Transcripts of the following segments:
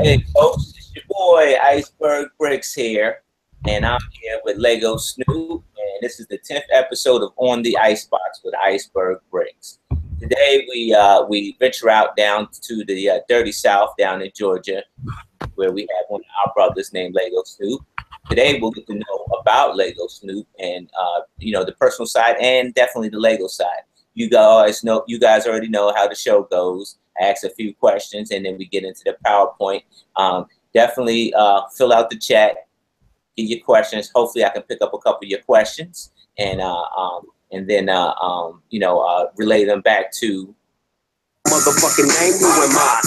Hey folks, it's your boy Iceberg Bricks here, and I'm here with Lego Snoop, and this is the 10th episode of On the Icebox with Iceberg Bricks. Today we venture out down to the dirty South down in Georgia, where we have one of our brothers named Lego Snoop. Today we'll get to know about Lego Snoop and the personal side and definitely the Lego side. You guys already know how the show goes. I ask a few questions and then we get into the PowerPoint. Definitely fill out the chat, get your questions. Hopefully I can pick up a couple of your questions and then relay them back to motherfucking name, who am I?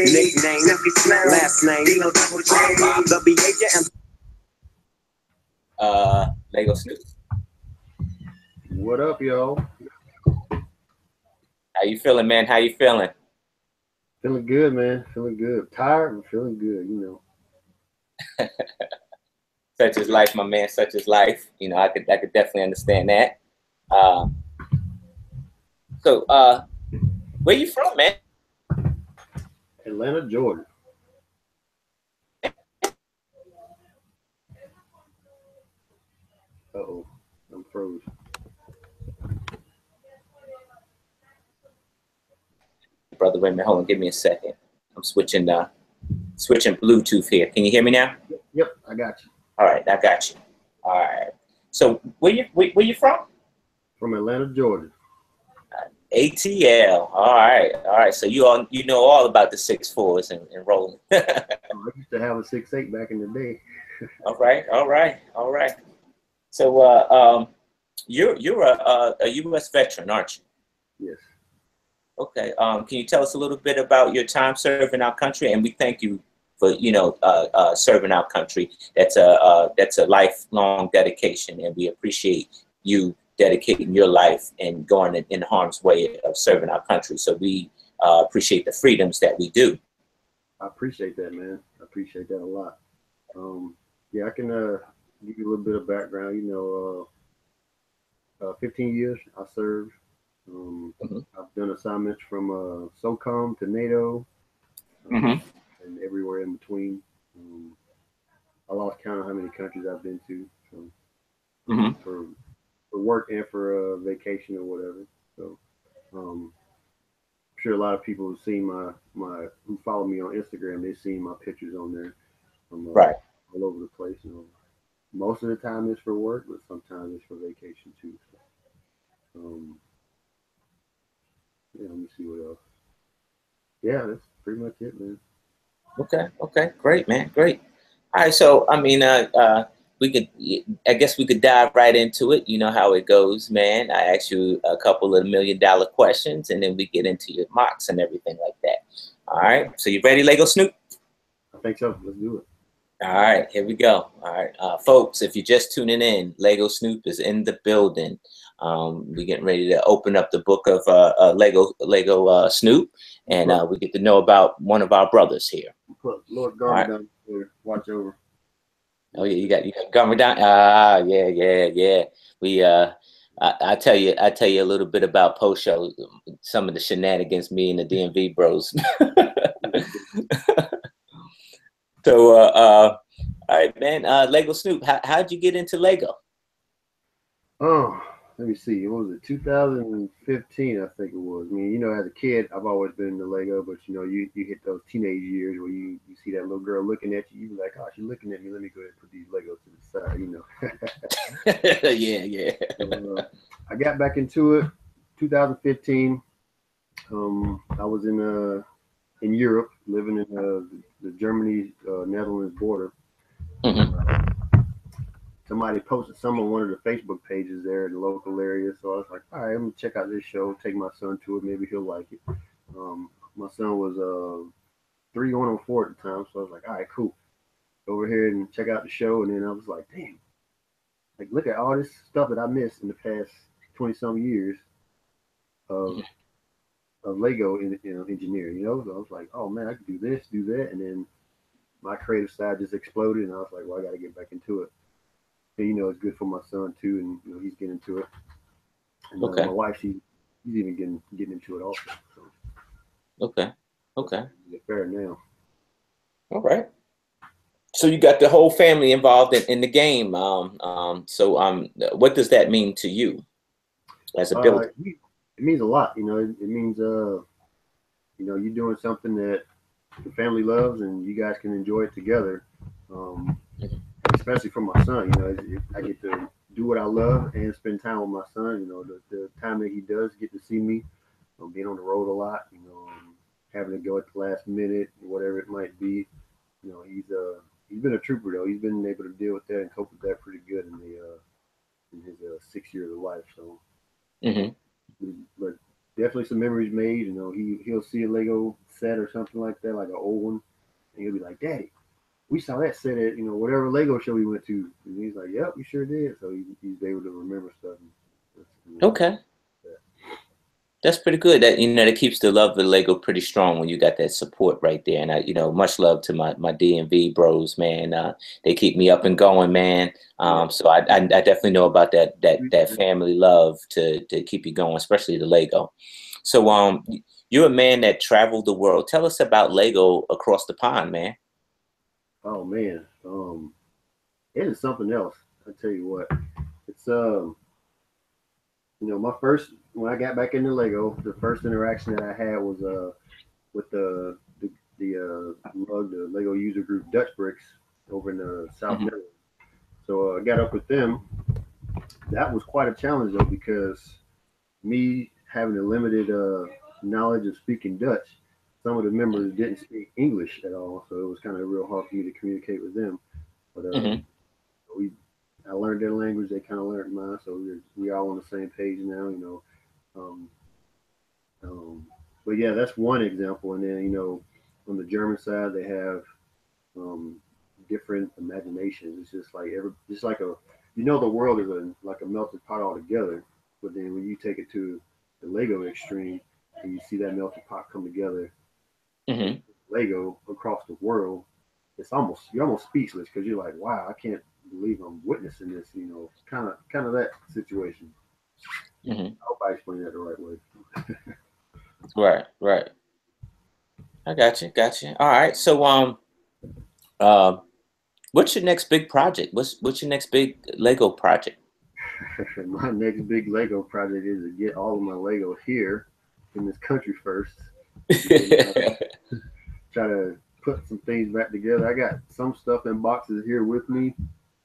Nickname, last name, the behavior and Lego Snoop. What up, y'all? How you feeling, man? How you feeling? Feeling good, man. Feeling good. Tired, but feeling good, you know. Such is life, my man. Such is life. You know, I could definitely understand that. So, where you from, man? Atlanta, Georgia. Uh-oh, I'm froze. Brother, wait a minute. Hold on. Give me a second. I'm switching Bluetooth here. Can you hear me now? Yep, I got you. All right, I got you. All right. So, where you from? From Atlanta, Georgia. ATL. All right. So you know all about the 6'4s and rolling. I used to have a 6'8" back in the day. All right. So you're a U.S. veteran, aren't you? Yes. Okay. Can you tell us a little bit about your time serving our country? And we thank you for serving our country. That's a lifelong dedication, and we appreciate you dedicating your life and going in harm's way of serving our country. So we appreciate the freedoms that we do. I appreciate that, man. I appreciate that a lot. Yeah, I can give you a little bit of background. 15 years I served. I've done assignments from SOCOM to NATO and everywhere in between. I lost count of how many countries I've been to. So for work and for vacation or whatever. So I'm sure a lot of people who've seen who follow me on Instagram, they've seen my pictures on there from right all over the place. Most of the time it's for work, but sometimes it's for vacation too. So, yeah, let me see what else. Yeah, that's pretty much it, man. Okay. Great, man. Great. All right. So, I mean, I guess we could dive right into it. You know how it goes, man. I ask you a couple of $1 million questions and then we get into your mocks and everything like that. All right. So you ready, Lego Snoop? I think so. Let's do it. All right, here we go. All right, folks, if you're just tuning in, Lego Snoop is in the building. We're getting ready to open up the book of Lego Snoop, and we get to know about one of our brothers here. Put Lord Garvey down there, watch over. Oh yeah, you got Garvey down. Yeah. We I tell you a little bit about post show, some of the shenanigans me and the DMV bros. So, all right, man. Lego Snoop, how'd you get into Lego? Oh, let me see. What was it? 2015, I think it was. I mean, as a kid, I've always been into Lego, but you hit those teenage years where you see that little girl looking at you. You be like, oh, she's looking at me. Let me go ahead and put these Legos to the side. Yeah. So, I got back into it 2015. I was in Europe, living in the Germany Netherlands border. Somebody posted some on one of the Facebook pages there in the local area, so I was like, all right, I'm gonna check out this show, take my son to it, maybe he'll like it. My son was 3 going on 4 at the time, so I was like, all right, cool, go over here and check out the show. And then I was like, damn, like look at all this stuff that I missed in the past 20-some years of Lego engineering, So I was like, oh man, I could do this, do that, and then my creative side just exploded, and I was like, well, I got to get back into it. And it's good for my son too, and he's getting into it. And my wife, she's even getting into it also. So. Okay. It's a better now. All right. So you got the whole family involved in the game. What does that mean to you as a builder? It means a lot. It means you're doing something that the family loves and you guys can enjoy it together. Um, Especially for my son, I get to do what I love and spend time with my son. The time that he does get to see me, being on the road a lot, having to go at the last minute, whatever it might be. He's been a trooper though. He's been able to deal with that and cope with that pretty good in his 6 years of life. So, Mm-hmm. but definitely some memories made. He'll see a Lego set or something like that, like an old one, and he'll be like, "Daddy, we saw that set at whatever Lego show we went to." And he's like, "Yep, we sure did." So he's able to remember stuff. Okay. That's pretty good. That keeps the love of Lego pretty strong when you got that support right there. And much love to my DMV bros, man. They keep me up and going, man. So I definitely know about that family love to keep you going, especially the Lego. So you're a man that traveled the world. Tell us about Lego across the pond, man. Oh man, it is something else. I tell you what, it's my first when I got back into Lego, the first interaction that I had was with the Lego user group Dutch Bricks over in the South Netherlands. So I got up with them. That was quite a challenge though because me having a limited knowledge of speaking Dutch, some of the members didn't speak English at all, so it was kind of real hard for me to communicate with them. But Mm-hmm. I learned their language, they kind of learned mine, so we all on the same page now. Um, um, but yeah, that's one example. And then on the German side, they have um, different imaginations. It's just like the world is like a melted pot altogether. But then when you take it to the Lego extreme, and you see that melted pot come together, Mm-hmm. Lego across the world, you're almost speechless because you're like, wow, I can't believe I'm witnessing this. Kind of that situation. Mm-hmm. I hope I explained that the right way. Right, right. I got you. All right. So uh, what's your next big project? What's your next big Lego project? My next big Lego project is to get all of my Lego here in this country first. Try to put some things back together. I got some stuff in boxes here with me.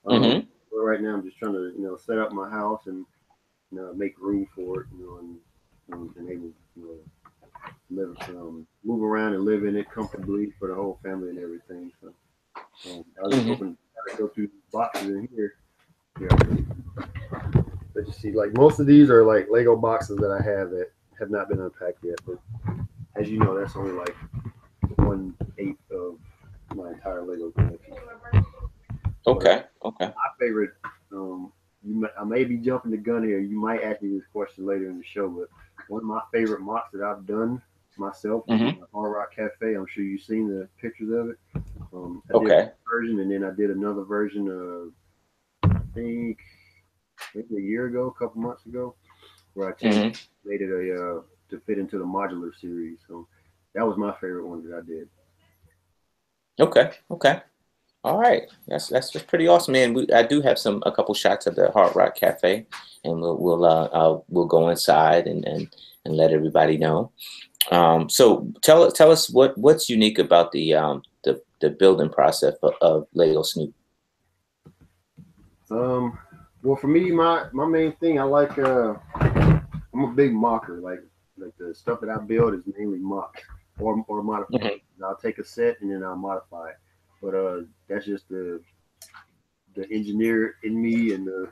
Mm-hmm. But right now I'm just trying to, set up my house and make room for it, and able, live, move around and live in it comfortably for the whole family and everything. So I was just Mm-hmm. hoping to go through these boxes in here. But you see, like most of these are like Lego boxes that I have that have not been unpacked yet. But as you know, that's only like 1/8 of my entire Lego collection. But Okay. Okay. my favorite, I may be jumping the gun here. You might ask me this question later in the show, but one of my favorite mocks that I've done myself is Mm-hmm. the Hard Rock Cafe. I'm sure you've seen the pictures of it. I did Okay. one version, and then I did another version I think maybe a year ago, a couple months ago, where I changed, Mm-hmm. made it to fit into the modular series. So that was my favorite one that I did. Okay. Okay. All right. That's just pretty awesome, man. I do have a couple shots of the Hard Rock Cafe, and we'll go inside and let everybody know. So tell us what's unique about the building process of Lego Snoop. Um, well, for me, my main thing, I'm a big mocker. Like the stuff that I build is mainly mock or modified. Mm-hmm. I'll take a set and then I'll modify it. But that's just the engineer in me and the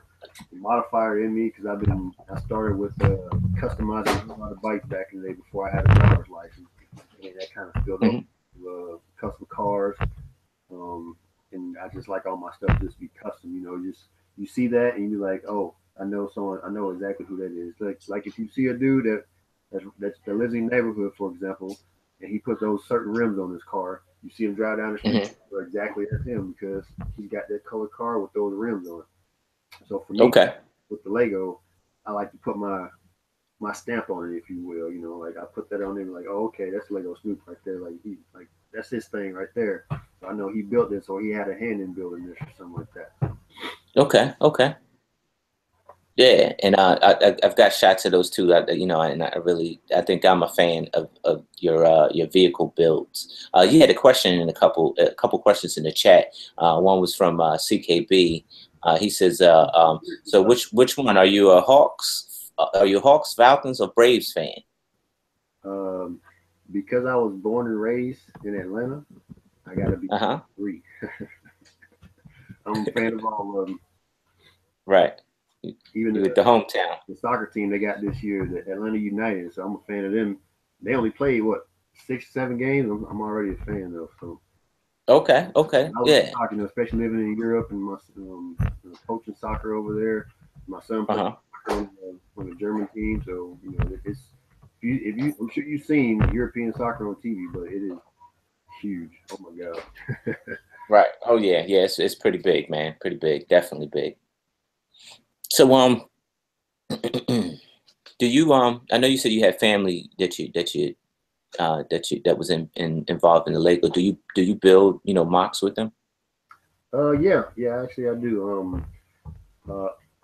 modifier in me because I started with customizing a lot of bikes back in the day before I had a driver's license, and that kind of spilled over Mm-hmm. to custom cars. And I just like all my stuff just be custom. Just you see that and you're like, oh, I know someone. I know exactly who that is. Like if you see a dude that lives in the neighborhood, for example, and he put those certain rims on his car, you see him drive down the street, Mm-hmm. you know exactly as him because he's got that colored car with those rims on it. So for me, Okay. with the Lego, I like to put my my stamp on it, if you will. Like I put that on there, like, oh, okay, that's Lego Snoop right there. Like that's his thing right there. So I know he built this, or he had a hand in building this, or something like that. Okay, okay. Yeah, and I've got shots of those too. And I think I'm a fan of your vehicle builds. You had a question in a couple questions in the chat. One was from CKB. He says, so which one are you, a Hawks? Are you Hawks, Falcons, or Braves fan? Um, because I was born and raised in Atlanta, I gotta be three. I'm a fan of all of them. Right. Even you with the hometown. The soccer team they got this year, the Atlanta United. So I'm a fan of them. They only played what 6, 7 games. I'm already a fan though. So okay, I was yeah. talking, especially living in Europe and my coaching soccer over there. My son plays on the German team, so it's if you I'm sure you've seen European soccer on TV, but it is huge. Oh my god. Right. Oh yeah, yeah. It's pretty big, man. Pretty big. Definitely big. So do you I know you said you had family that was involved in the Lego. Do you build mocks with them? Yeah, actually I do.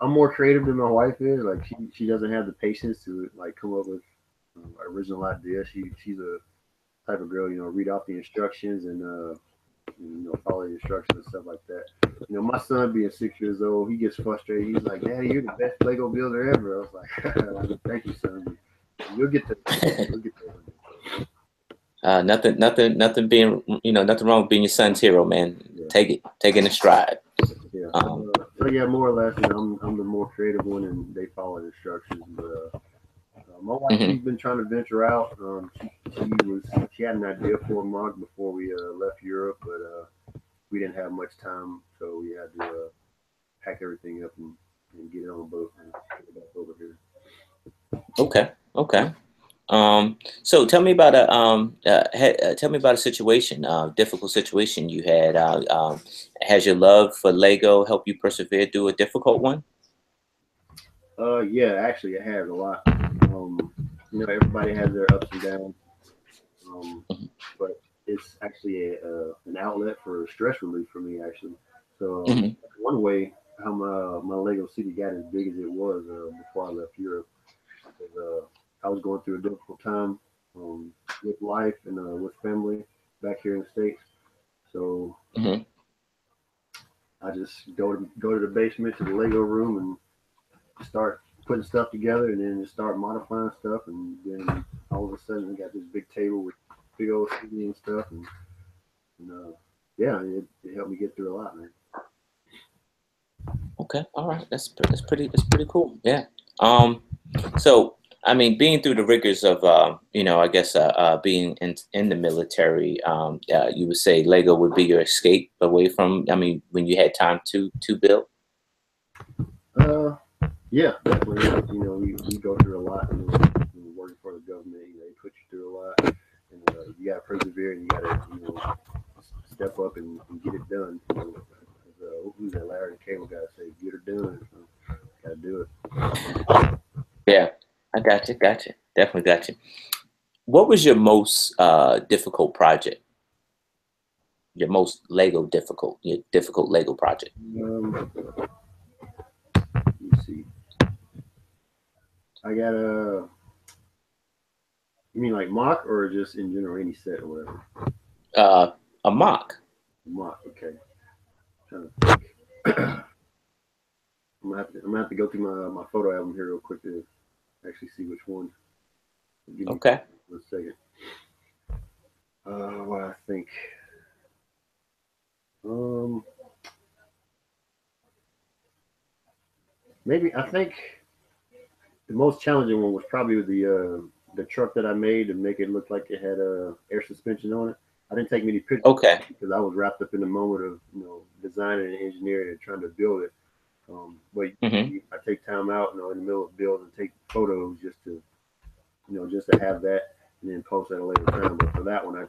I'm more creative than my wife is. Like she doesn't have the patience to like come up with original ideas. She's a type of girl, read off the instructions and follow the instructions and stuff like that. My son being 6 years old, he gets frustrated. He's like, "Daddy, you're the best Lego builder ever." I was like, "Thank you, son. You'll get there. You'll get there." Nothing being nothing wrong with being your son's hero, man. Yeah. Take it in stride. Yeah. So yeah, more or less, I'm the more creative one, and they follow the instructions. But my wife, she's been trying to venture out. She had an idea for a mug before we left Europe, but we didn't have much time, so we had to pack everything up and get it on a boat and get it back over here. Okay. So tell me about a situation, difficult situation you had. Has your love for Lego helped you persevere through a difficult one? Yeah, actually, it has a lot. Everybody has their ups and downs, but it's actually an outlet for stress relief for me, actually. So one way how my Lego city got as big as it was before I left Europe was I was going through a difficult time with life and with family back here in the States. So I just go to the basement to the Lego room and start putting stuff together, and then just start modifying stuff, and then all of a sudden we got this big table with big old CD and stuff, and yeah, it helped me get through a lot, man. Okay, all right, that's pretty cool. Yeah. So I mean, being through the rigors of I guess being in the military, you would say Lego would be your escape away from. I mean, when you had time to build. Yeah, definitely. We go through a lot. Working for the government, they put you through a lot, and you got to persevere, and you got to step up and get it done. Who's that Larry Cable guy say, "Get it done." So, got to do it. Yeah, I got you. Definitely got you. What was your most difficult project? Your most your difficult Lego project? Let me see. I got a. You mean like mock or just in general any set or whatever? A mock. Mock, okay. I'm trying to think. I'm gonna have to go through my photo album here real quick to actually see which one. Give me Okay. 1 second. What I think. Maybe I think the most challenging one was probably the truck that I made to make it look like it had air suspension on it. I didn't take many pictures because I was wrapped up in the moment of designing and engineering and trying to build it. But I take time out, in the middle of build and take photos just to have that and then post at a later time. But for that one, I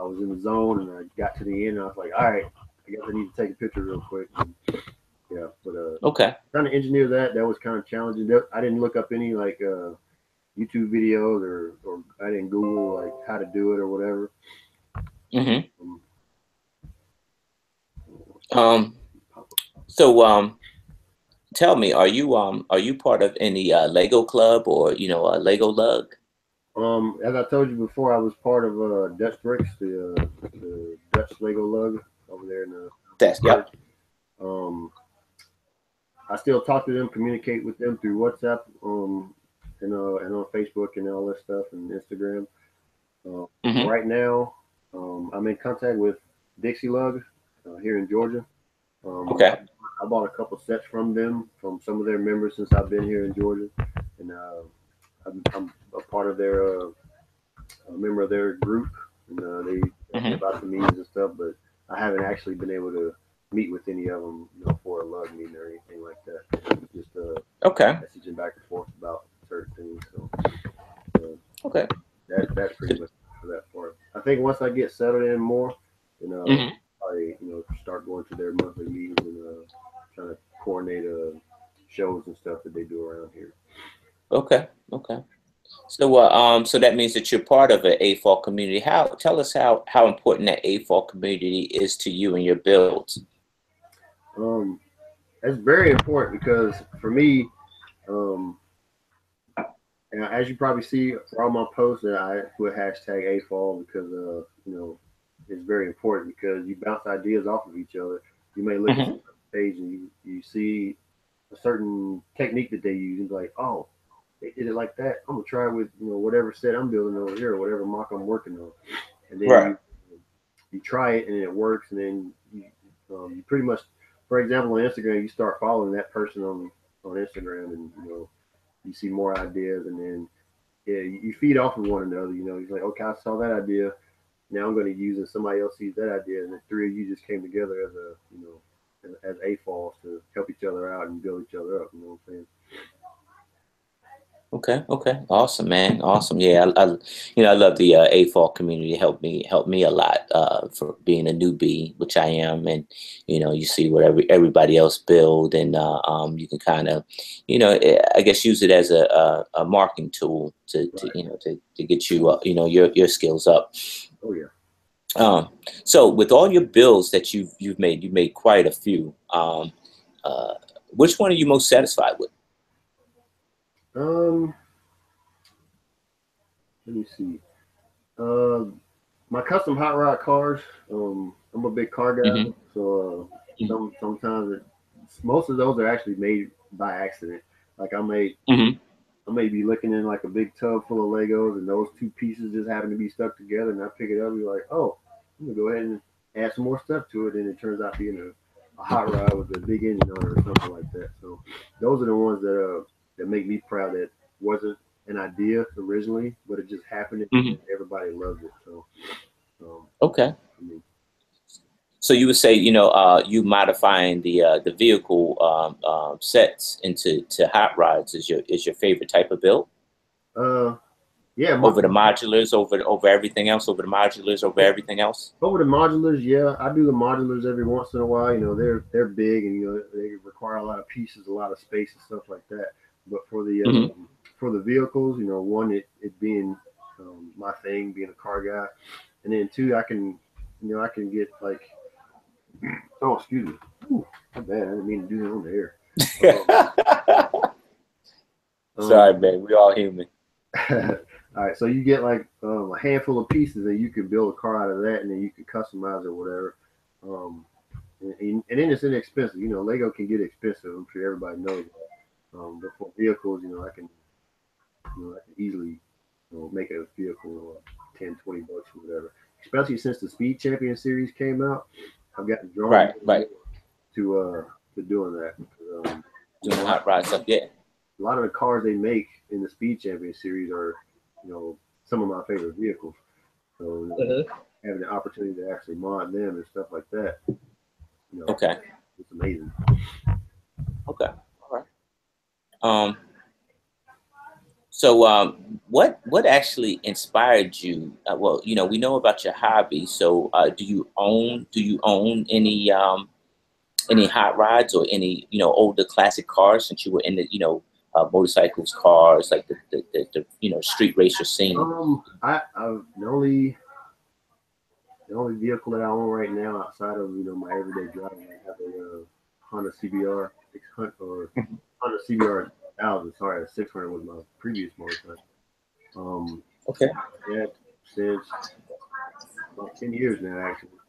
was in the zone and I got to the end and I was like, all right, I guess I need to take a picture real quick. And Yeah, but Okay. trying to engineer that was kind of challenging. I didn't look up any like YouTube videos or I didn't Google like how to do it or whatever. Mm-hmm. Um, So tell me, are you part of any Lego club or Lego Lug? as I told you before, I was part of Dutch Bricks, the Dutch Lego Lug over there in the That's church. yep. I still talk to them, communicate with them through WhatsApp, and on Facebook and all that stuff and Instagram. Mm-hmm. Right now, I'm in contact with Dixie Lug here in Georgia. Okay. I bought a couple sets from them, from some of their members since I've been here in Georgia, and I'm a part of their a member of their group, and they tell me Mm-hmm. about the meetings and stuff. But I haven't actually been able to meet with any of them, for a lug meeting or anything like that. Just Okay. messaging back and forth about certain things. So Okay. that's pretty much for that part. I think once I get settled in more, then Mm-hmm. I start going to their monthly meetings and trying to coordinate shows and stuff that they do around here. Okay. Okay. So that means that you're part of an AFOL community. Tell us how important that AFOL community is to you and your builds. That's very important because for me, and as you probably see for all my posts, that I put hashtag AFOL because it's very important because you bounce ideas off of each other. You may look at Mm-hmm. some page and you see a certain technique that they use and be like, oh, they did it like that. I'm gonna try it with whatever set I'm building over here, or whatever mock I'm working on, and then Right. you try it and it works, and then you pretty much, for example, on Instagram, you start following that person on Instagram, and you see more ideas, and then yeah, you feed off of one another. He's like, okay, I saw that idea. Now I'm going to use it. Somebody else sees that idea, and the three of you just came together as as AFOLs to help each other out and build each other up. You know what I'm saying? Okay. Okay. Awesome, man. Awesome. Yeah. I love the AFOL community. Helped me a lot for being a newbie, which I am, and you see what everybody else build, and you can kind of, I guess use it as a marketing tool to Right. to get you your skills up. Oh yeah. So with all your builds that you've made quite a few. Uh, which one are you most satisfied with? Um, Let me see. Uh, my custom hot rod cars. I'm a big car guy, Mm-hmm. so sometimes most of those are actually made by accident. Like Mm-hmm. I may be looking in like a big tub full of Legos, and those two pieces just happen to be stuck together, and I pick it up and be like, oh, I'm gonna go ahead and add some more stuff to it, and it turns out being a hot rod with a big engine on it or something like that. So those are the ones that make me proud. That wasn't an idea originally, but it just happened, and Mm-hmm. everybody loves it. So Okay. I mean, So you would say, you modifying the vehicle sets into hot rods is your favorite type of build uh, yeah, over the modulars, over everything else, over the modulars, over everything else. over the modulars, yeah, I do the modulars every once in a while. They're big and they require a lot of pieces, a lot of space and stuff like that. But Mm-hmm. for the vehicles, one it being my thing, being a car guy, and then two, I can get like, oh, excuse me, ooh, my bad, I didn't mean to do that on the air. Sorry, Um, man. We all human. all right, so you get like a handful of pieces, and you can build a car out of that, and then you can customize or whatever. Um, and then it's inexpensive. Lego can get expensive. I'm sure everybody knows that. But for vehicles, I can easily make a vehicle 10, $20 or whatever. Especially since the Speed Champion series came out, I've gotten drawn Right, right. to doing that. Doing the hot rod stuff. Yeah. A lot of the cars they make in the Speed Champion series are, some of my favorite vehicles. So having the opportunity to actually mod them and stuff like that, Okay. it's amazing. Okay. All right. Um. So, what actually inspired you? Well, we know about your hobby. So, do you own any any hot rods or any, older classic cars since you were in the, motorcycles, cars, like the street racer scene? I the only vehicle that I own right now outside of my everyday driving, I have a Honda CBR 600 or Honda CBR 1000. Sorry, a 600 was my previous motorcycle. Okay. Yeah, since about 10 years now actually.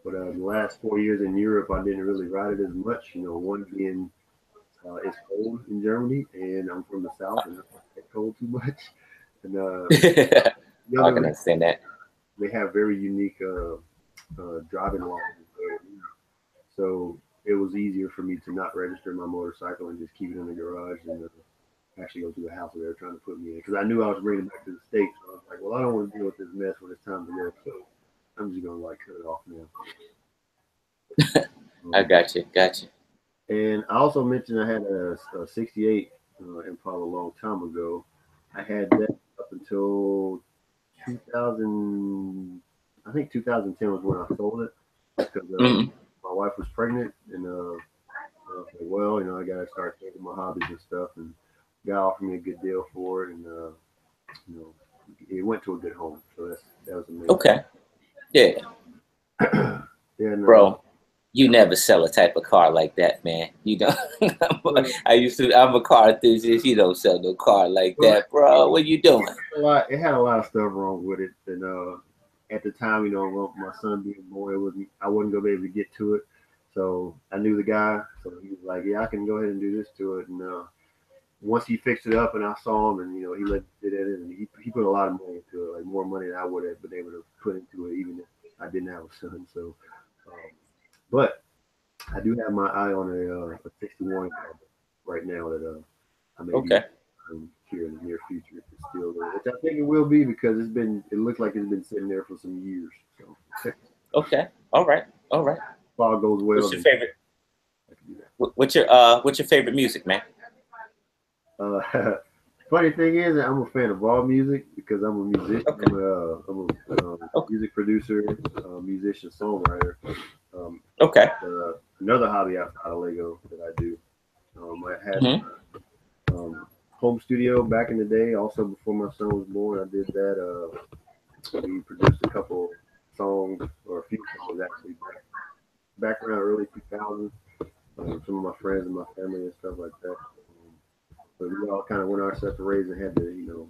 But the last 4 years in Europe, I didn't really ride it as much. One being it's cold in Germany, and I'm from the south, and I don't like cold too much. And the I other can understand that. they have very unique driving laws. So it was easier for me to not register my motorcycle and just keep it in the garage and actually go to the house where they were trying to put me in. Because I knew I was bringing it back to the States. So I was like, well, I don't want to deal with this mess when it's time to go. So I'm just going to cut it off now. I got you. And I also mentioned I had a 68 Impala a long time ago. I had that up until 2000, I think 2010 was when I sold it because my wife was pregnant, and I was like, well, I got to start thinking my hobbies and stuff, and God offered me a good deal for it, and it went to a good home, so that was amazing. Okay, yeah, yeah, bro. You never sell a type of car like that, man. You don't. I'm a car enthusiast. You don't sell no car like that, bro. What you doing? It had a lot of stuff wrong with it, and at the time, my son being born, I wasn't gonna be able to get to it. So I knew the guy, so he was like, "Yeah, I can go ahead and do this to it." And once he fixed it up, and I saw him, and he let me sit in it, and he put a lot of money into it, like more money than I would have been able to put into it, even if I didn't have a son. So, but I do have my eye on a 61 right now that I may be here in the near future if it's still there, which I think it will be because it looks like it's been sitting there for some years. So. Okay. All right. If all goes well. What's your favorite? What's your favorite music, man? Funny thing is, I'm a fan of all music because I'm a musician. Okay. I'm a music producer, musician, songwriter. Okay. Another hobby outside of Lego that I do. I had home studio back in the day. Also, before my son was born, I did that. We produced a couple songs, or a few songs actually, back around early 2000s. Some of my friends and my family and stuff like that. But we all kind of went our separate ways and had to,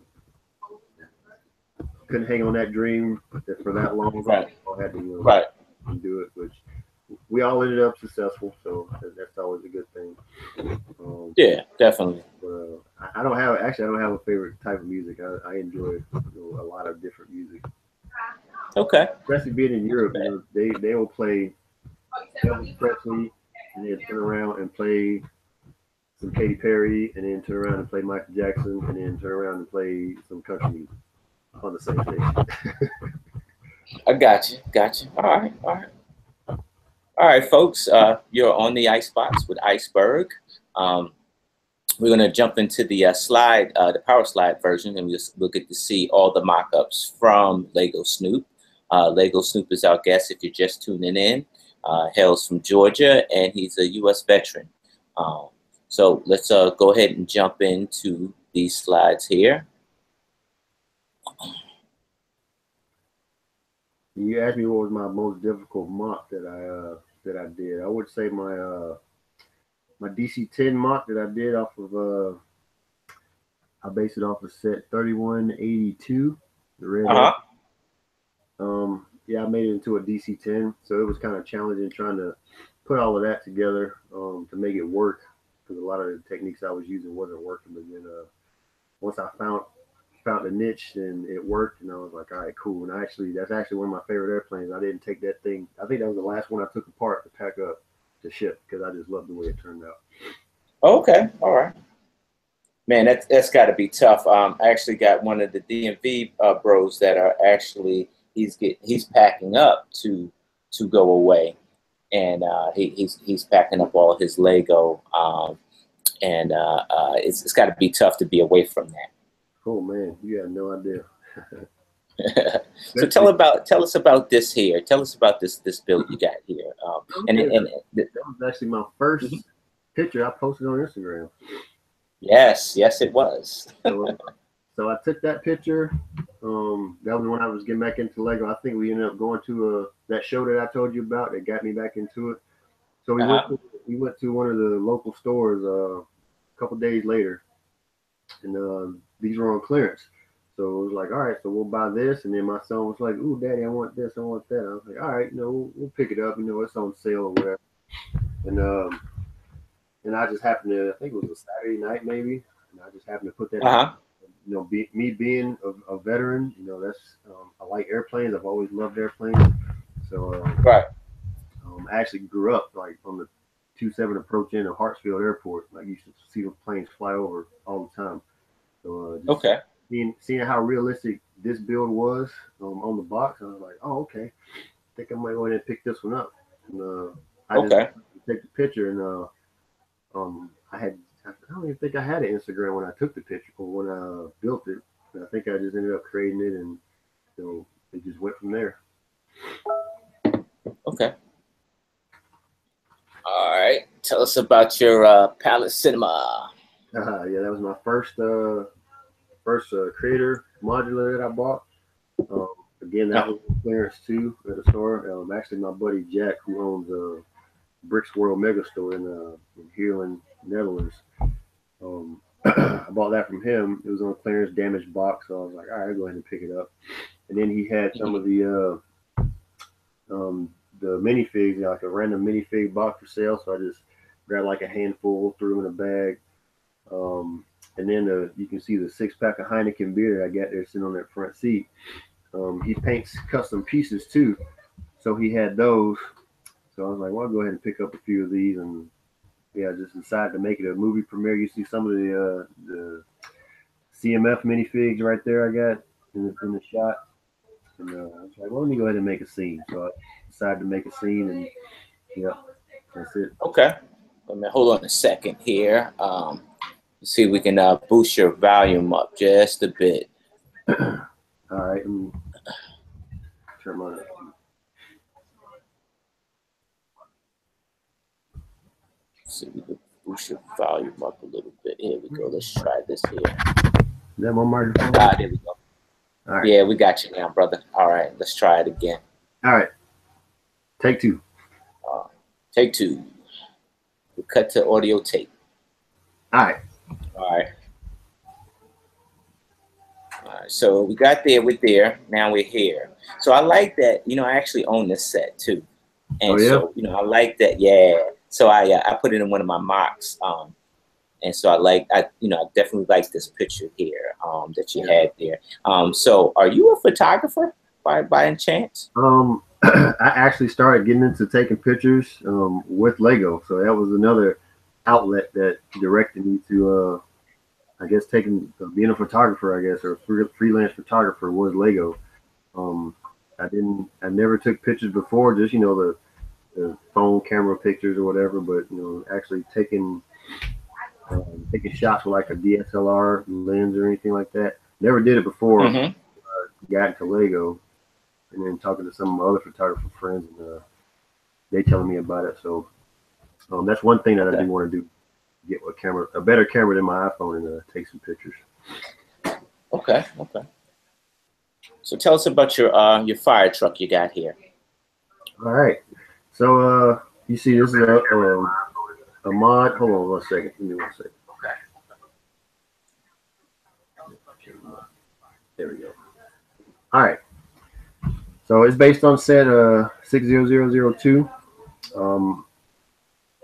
couldn't hang on that dream for that long. Right. We had to, do it, which we all ended up successful. So that's always a good thing. Yeah, definitely. But I don't have a favorite type of music. I enjoy a lot of different music. Okay. Especially being in Europe, they will play Elvis Presley and then turn around and play some Katy Perry, and then turn around and play Michael Jackson, and then turn around and play some country music on the same station. I got you. All right, folks. You're on the Icebox with Iceberg. We're gonna jump into the slide, the power slide version, and we'll get to see all the mock-ups from Lego Snoop. Lego Snoop is our guest if you're just tuning in. Hails from Georgia, and he's a U.S. veteran. So let's go ahead and jump into these slides here. You asked me what was my most difficult mock that I did. I would say my my DC-10 mock that I did off of I based it off of set 3182, the red. Yeah, I made it into a DC-10, so it was kind of challenging trying to put all of that together to make it work, because a lot of the techniques I was using wasn't working. But then once I found the niche and it worked, and I was like, all right, cool. And that's actually one of my favorite airplanes. I didn't take that thing. I think that was the last one I took apart to pack up to ship because I just loved the way it turned out. Okay, all right. Man, that's got to be tough. I actually got one of the DMV bros that are actually he's packing up to go away, and he's packing up all his Lego, and it's got to be tough to be away from that. Oh man, you have no idea. So tell us about this here. Tell us about this build you got here. That was actually my first picture I posted on Instagram. Yes, it was. So I took that picture. That was when I was getting back into Lego. I think we ended up going to that show that I told you about that got me back into it. So we went to one of the local stores a couple days later, and these were on clearance. So it was like, all right, so we'll buy this. And then my son was like, ooh, Daddy, I want this, I want that. I was like, all right, we'll pick it up. It's on sale or whatever. And I just happened to, I think it was a Saturday night maybe, and I just happened to put that. Me being a veteran, that's I like airplanes. I've always loved airplanes. So right. I actually grew up like on the 27 approach in of Hartsfield Airport. Like, you used to see the planes fly over all the time. So seeing how realistic this build was on the box, I was like, oh, okay. I think I might go ahead and pick this one up. And I just take the picture, and I don't even think I had an Instagram when I took the picture or when I built it. I think I just ended up creating it, and it just went from there. Okay. All right. Tell us about your Palace Cinema. Yeah, that was my first creator modular that I bought. Again, that was clearance too at a store. Actually, my buddy Jack, who owns Bricks World Mega Store in Heerlen, Netherlands. I bought that from him. It was on clearance, damaged box, so I was like, all right, I'll go ahead and pick it up. And then he had some of the minifigs, like a random minifig box for sale. So I just grabbed like a handful, threw them in a bag. And then you can see the 6-pack of Heineken beer I got there sitting on that front seat. He paints custom pieces too, so he had those. So I was like, well, I'll go ahead and pick up a few of these, and I just decided to make it a movie premiere. You see some of the CMF minifigs right there I got in the shot. And I was like, well, let me go ahead and make a scene. So I decided to make a scene, and that's it. Okay. Hold on a second here. Let's see if we can boost your volume up just a bit. All right. Turn mine up. See if we can boost your volume up a little bit. Here we go. Let's try this here. Is that my microphone? There we go. All right. Yeah, we got you now, brother. All right, let's try it again. All right. Take two. Take two. We cut to audio tape. All right. All right. All right. So we got there. We're there. Now we're here. So I like that. I actually own this set too, and so I like that. Yeah. So I put it in one of my mocks. And so I definitely like this picture here that you had there. So are you a photographer by any chance? I actually started getting into taking pictures with Lego. So that was another outlet that directed me to, I guess, being a photographer, I guess, or a freelance photographer was Lego. I never took pictures before, just, the phone camera pictures or whatever, but, actually taking shots with like a DSLR lens or anything like that. Never did it before. Got into Lego, and then talking to some of my other photographer friends, and they telling me about it. So that's one thing that I do want to do: get a better camera than my iPhone, and take some pictures. Okay. So tell us about your fire truck you got here. All right. So you see, this is a mod. Hold on 1 second. Give me 1 second. There we go. All right. So it's based on set 60002.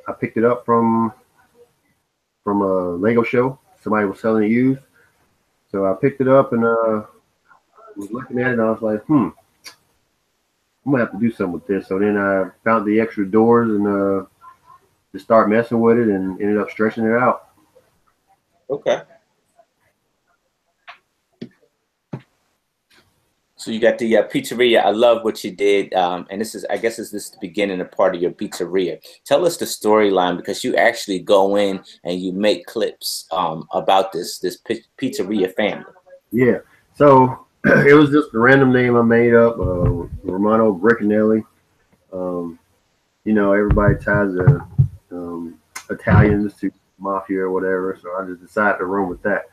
I picked it up from a Lego show. Somebody was selling it used. So I picked it up and was looking at it, and I was like, I'm gonna have to do something with this. So then I found the extra doors and just start messing with it, and ended up stretching it out. Okay. So you got the pizzeria. I love what you did, and I guess this is the beginning of part of your pizzeria. Tell us the storyline, because you actually go in and you make clips about this pizzeria family. Yeah. So It was just a random name I made up, Romano Brickinelli. You know, everybody ties Italians to mafia or whatever, so I just decided to run with that.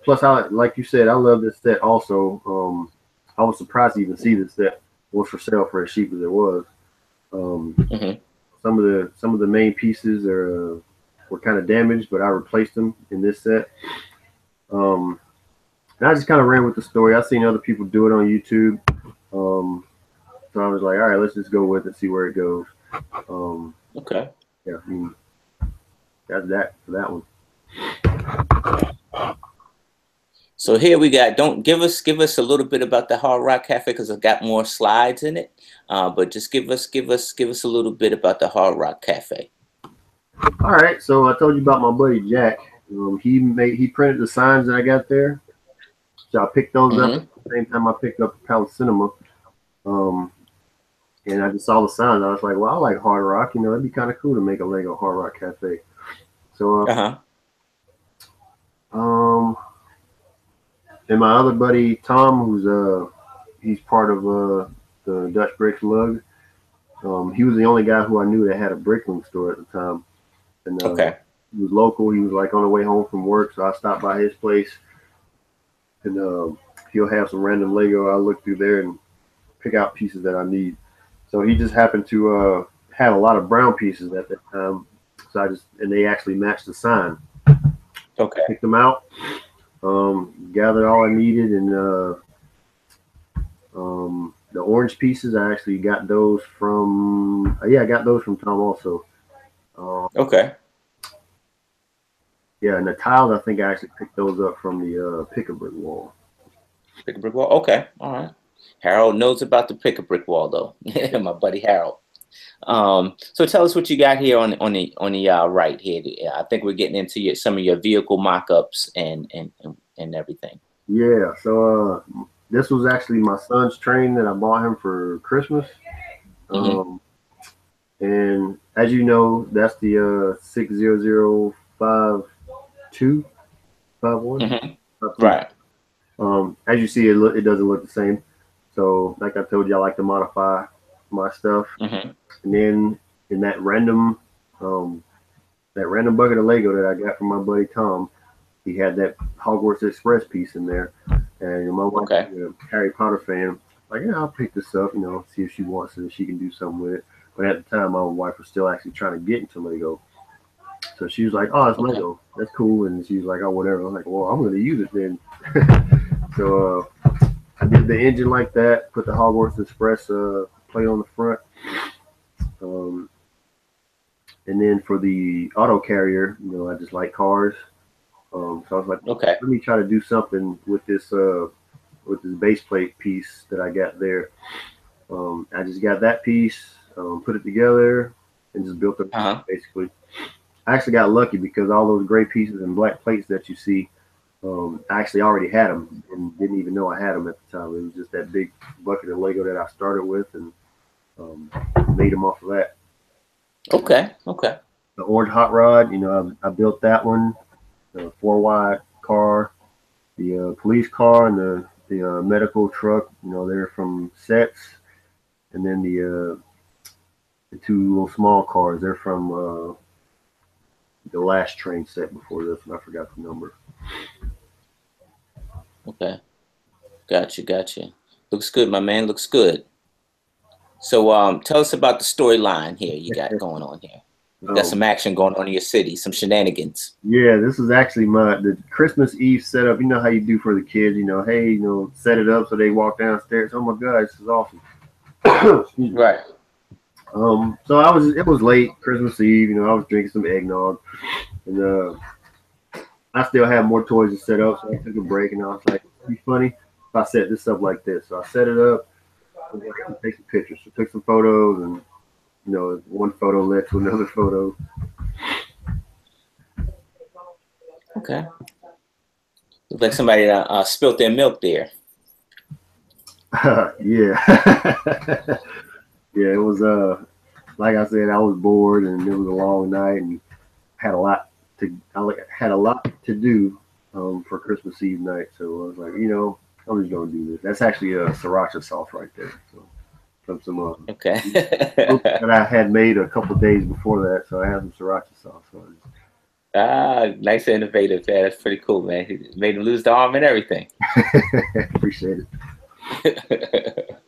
Plus, I like you said, I love this set also. I was surprised to even see this set was for sale for as cheap as it was. Um, Hmm. some of the main pieces were kind of damaged, but I replaced them in this set. Um, and I just kind of ran with the story. I seen other people do it on YouTube, um, so I was like, all right, let's just go with it, see where it goes. Um, Okay. yeah, I mean, that's that for that one. So here we got. Don't give us a little bit about the Hard Rock Cafe because I've got more slides in it. But just give us a little bit about the Hard Rock Cafe. All right, so I told you about my buddy Jack. He printed the signs that I got there. So I picked those up at Hmm. the same time I picked up the Palace Cinema. Um, and I just saw the signs. I was like, well, I like Hard Rock. You know, it'd be kind of cool to make a Lego Hard Rock Cafe. So, Uh-huh. um, and my other buddy Tom, he's part of the Dutch Bricks Lug. He was the only guy who I knew that had a brickling store at the time, and Okay. he was local. He was like on the way home from work, so I stopped by his place, and he'll have some random Lego. I look through there and pick out pieces that I need. So he just happened to have a lot of brown pieces at that time. So and they actually matched the sign. Okay. Picked them out, gathered all I needed, and the orange pieces I actually got those from. Yeah, I got those from Tom also. Um, Okay. yeah, and the tiles I think I actually picked those up from the pick a brick wall. Pick a brick wall. Okay. All right. Harold knows about the pick a brick wall though. My buddy Harold. So tell us what you got here on the right here. I think we're getting into some of your vehicle mock-ups and everything. Yeah, so this was actually my son's train that I bought him for Christmas. Hmm. Um, and as you know, that's the 6005251. Hmm. Right. As you see, it doesn't look the same. So, like I told you, I like to modify my stuff. Hmm. And then in um, that random bucket of Lego that I got from my buddy Tom, he had that Hogwarts Express piece in there. And my wife, Okay. a Harry Potter fan, like, yeah, I'll pick this up, you know, see if she wants it, if she can do something with it. But at the time, my wife was still actually trying to get into Lego. So she was like, "Oh, it's Okay. Lego. That's cool." And she was like, "Oh, whatever." I'm like, "Well, I'm going to use it then." So I did the engine like that. Put the Hogwarts Express plate on the front, um, and then for the auto carrier, you know, I just like cars. So I was like, Okay. let me try to do something with this base plate piece that I got there. I just got that piece, put it together, and just built it Uh-huh. basically. I actually got lucky because all those gray pieces and black plates that you see, I actually already had them and didn't even know I had them at the time. It was just that big bucket of Lego that I started with and um, made them off of that. Okay. Okay. The orange hot rod, you know, I built that one, the four wide car, the police car, and the medical truck. You know, they're from sets, and then the two little small cars. They're from the last train set before this one. I forgot the number. Okay. Gotcha. Gotcha. Looks good, my man. Looks good. So tell us about the storyline here you got going on here. You got Um, some action going on in your city, some shenanigans. yeah, this is actually the Christmas Eve setup. You know how you do for the kids. You know, hey, you know, set it up so they walk downstairs. Oh my God, this is awesome. Excuse me. Right. So it was late Christmas Eve. You know, I was drinking some eggnog, and I still had more toys to set up. So I took a break, and I was like, it'd be funny if I set this up like this. So I set it up. I was like, I'm gonna take some pictures. So I took some photos, and you know, one photo led to another photo. Okay. Looks like somebody spilt their milk there. Yeah. Yeah, it was like I said, I was bored and it was a long night and had a lot I had a lot to do for Christmas Eve night. So I was like, you know, I'm just gonna do this. That's actually a sriracha sauce right there. So from some Okay. that I had made a couple days before that, so I have some sriracha sauce. So Ah, nice and innovative. Yeah, that's pretty cool, man. He made him lose the arm and everything. appreciate it.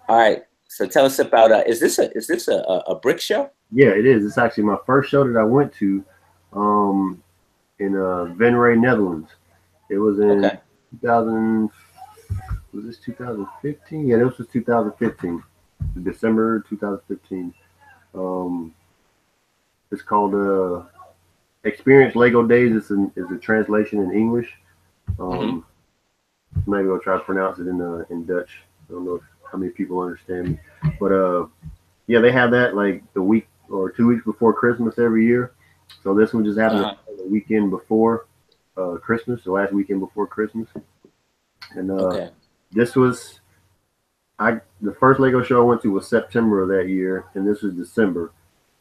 All right. So tell us about is this a brick show? Yeah, it is. It's actually my first show that I went to in Venray, Netherlands. It was in Okay. 2000. Was this 2015? Yeah, this was 2015, December 2015. Um, it's called Experience Lego Days. Is a translation in English. Mm-hmm. Maybe I'll try to pronounce it in Dutch. I don't know how many people understand me, but yeah, they have that like the week or 2 weeks before Christmas every year. So this one just happened the weekend before Christmas, the last weekend before Christmas, and Okay. this was the first Lego show I went to was September of that year, and this was December,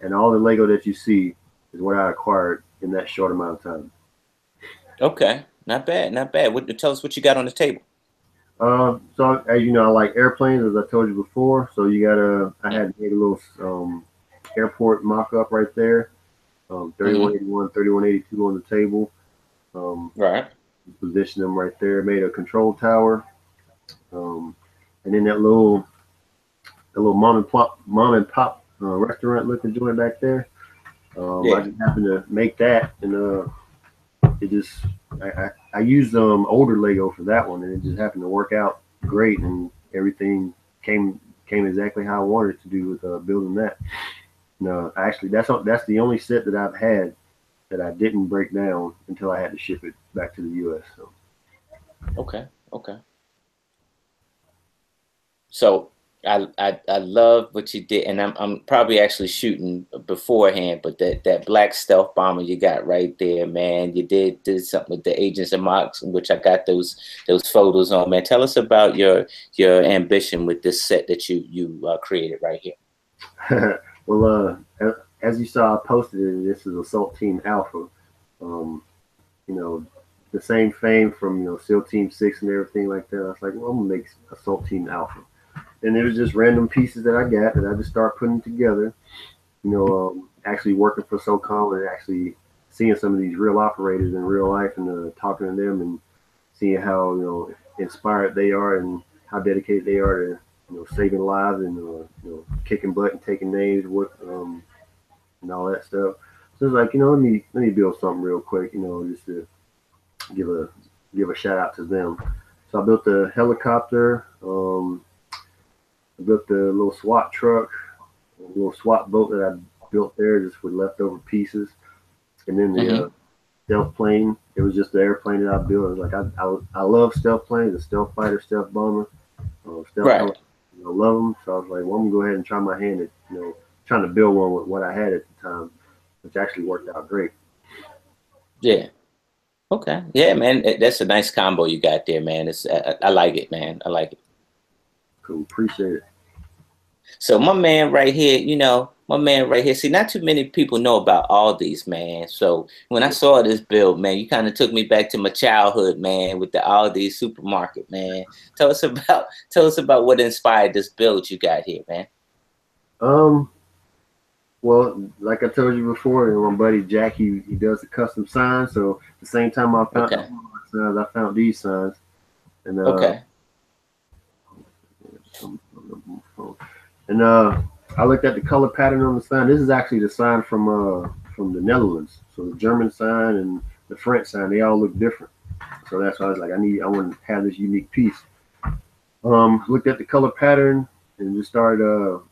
and all the Lego that you see is what I acquired in that short amount of time. Okay. Not bad. Not bad. Tell us what you got on the table. So as you know, I like airplanes, as I told you before. So you gotta, I had made a little airport mock-up right there. 3181, 3182 on the table. Right. Position them right there. Made a control tower. And then that little mom and pop restaurant looking joint back there. Yeah. I just happened to make that, and it just I used older Lego for that one, and it just happened to work out great, and everything came exactly how I wanted it to do with building that. No, actually, that's the only set that I've had that I didn't break down until I had to ship it back to the U.S. So. Okay. Okay. So I love what you did, and I'm probably actually shooting beforehand, but that black stealth bomber you got right there, man. You did something with the Agents of Mox, in which I got those photos on, man. Tell us about your ambition with this set that you created right here. Well, as you saw, I posted it. This is Assault Team Alpha. You know, the same fame from SEAL Team 6 and everything like that. I was like, well, I'm gonna make Assault Team Alpha. And it was just random pieces that I got that I just start putting together. Actually working for SOCOM and actually seeing some of these real operators in real life and talking to them and seeing how inspired they are and how dedicated they are to saving lives and kicking butt and taking names and all that stuff. So it's like let me build something real quick just to give a shout out to them. So I built a helicopter. I built the little SWAT truck, a little SWAT boat that I built there just with leftover pieces, and then the stealth plane. It was just the airplane that I built. It was like I love stealth planes, the stealth fighter, stealth bomber, stealth Right. helicopter. I love them. So I was like, well, I'm gonna go ahead and try my hand at trying to build one with what I had at the time, which actually worked out great. Yeah. Okay. Yeah, man. That's a nice combo you got there, man. It's I like it, man. I like it. Cool, appreciate it. So my man right here, my man right here. See, not too many people know about all these, man. So when I saw this build, man, you kind of took me back to my childhood, man, with the Aldi supermarket, man. Tell us about what inspired this build you got here, man. Well, like I told you before, my buddy Jack, he does the custom signs. So at the same time I found signs, I found these signs, and Okay. And I looked at the color pattern on the sign. This is actually the sign from the Netherlands. So the German sign and the French sign, they all look different. So that's why I was like, I want to have this unique piece. Looked at the color pattern and just started.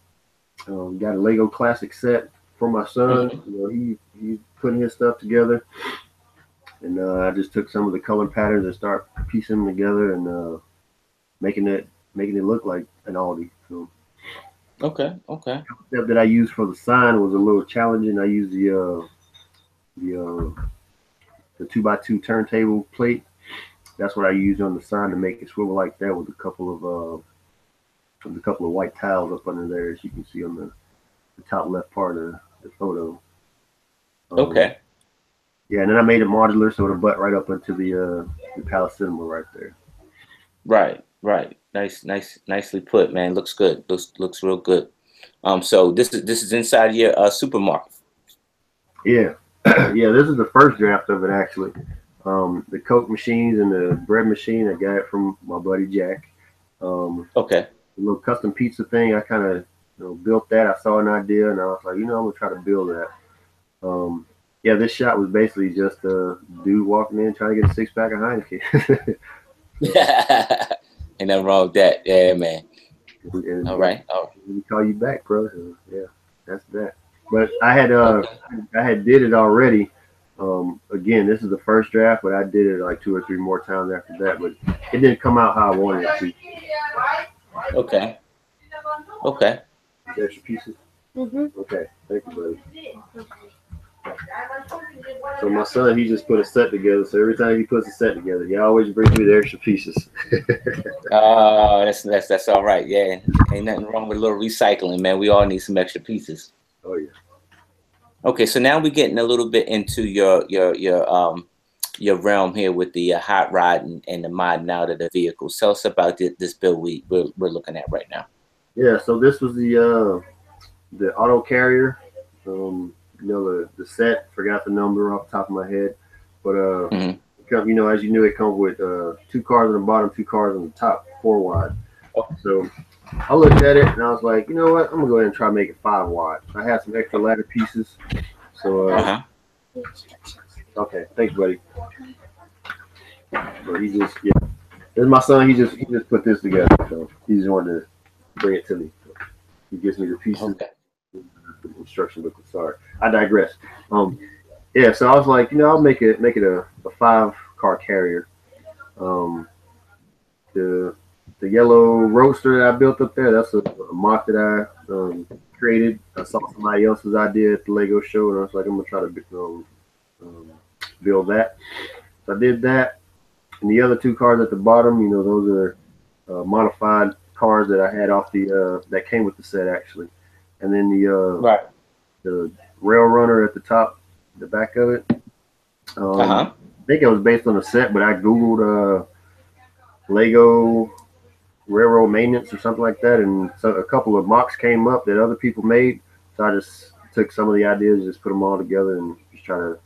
Got a Lego classic set for my son. He's putting his stuff together, and I just took some of the color patterns and start piecing them together and making it look like an Aldi. So. Okay. The step that I used for the sign was a little challenging. I used the 2x2 turntable plate. That's what I used on the sign to make it swivel like that with a couple of white tiles up under there, as you can see on the top left part of the photo. Yeah, and then I made it modular so it'll butt right up into the pallet cinema right there. Right, right. Nicely put, man. Looks good. Looks real good. So this is inside your supermarket. Yeah, yeah. This is the first draft of it actually. The Coke machines and the bread machine, I got it from my buddy Jack. Okay. The little custom pizza thing, I kind of built that. I saw an idea and I was like, I'm gonna try to build that. Um, yeah, this shot was basically just a dude walking in trying to get a six pack of Heineken. So, Ain't nothing wrong with that. Yeah, man. and All yeah, right. Oh, let me call you back, bro. So, yeah, that's that. But okay. I had did it already. Again, this is the first draft, but I did it like two or three more times after that. But it didn't come out how I wanted it to. Okay. Okay. Extra pieces. Okay, thank you, buddy. So my son, he just put a set together. So every time he puts a set together, he always brings me the extra pieces. That's all right. Yeah. Ain't nothing wrong with a little recycling, man. We all need some extra pieces. Oh yeah. Okay, so now we're getting a little bit into your realm here with the hot rod and the modding out of the vehicles. Tell us about this build we're looking at right now. Yeah. So this was the auto carrier. The set. Forgot the number off the top of my head, but Hmm. as you knew, it comes with two cars on the bottom, two cars on the top, four wide. So I looked at it and I was like, you know what? I'm gonna go ahead and try to make it five wide. I had some extra ladder pieces, so Uh-huh. okay, thanks, buddy. But he just this is my son. He just put this together, so he just wanted to bring it to me. So he gives me the pieces, Okay. the instruction booklet. Sorry, I digress. Yeah, so I was like, I'll make it a five car carrier. Um, the the yellow roadster that I built up there, that's a mock that I created. I saw somebody else's idea at the Lego show, and I was like, I'm gonna try to build that. So I did that, and the other two cars at the bottom, those are modified cars that I had off the that came with the set actually, and then Right. the rail runner at the top, the back of it. Uh-huh. I think it was based on a set, but I googled Lego railroad maintenance or something like that, and so a couple of mocks came up that other people made. So I just took some of the ideas, just put them all together, and just try to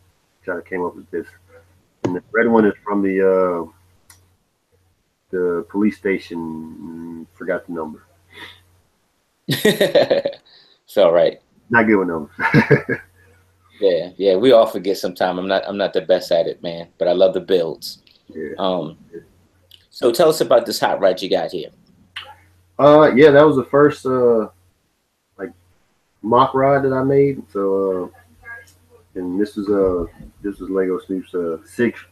came up with this. And the red one is from the police station. Forgot the number. It's all right. Not good with numbers. Yeah, yeah. We all forget sometime. I'm not the best at it, man, but I love the builds. Yeah. Um, so tell us about this hot rod you got here. Yeah, that was the first like mock ride that I made. So and this was Lego Snoop's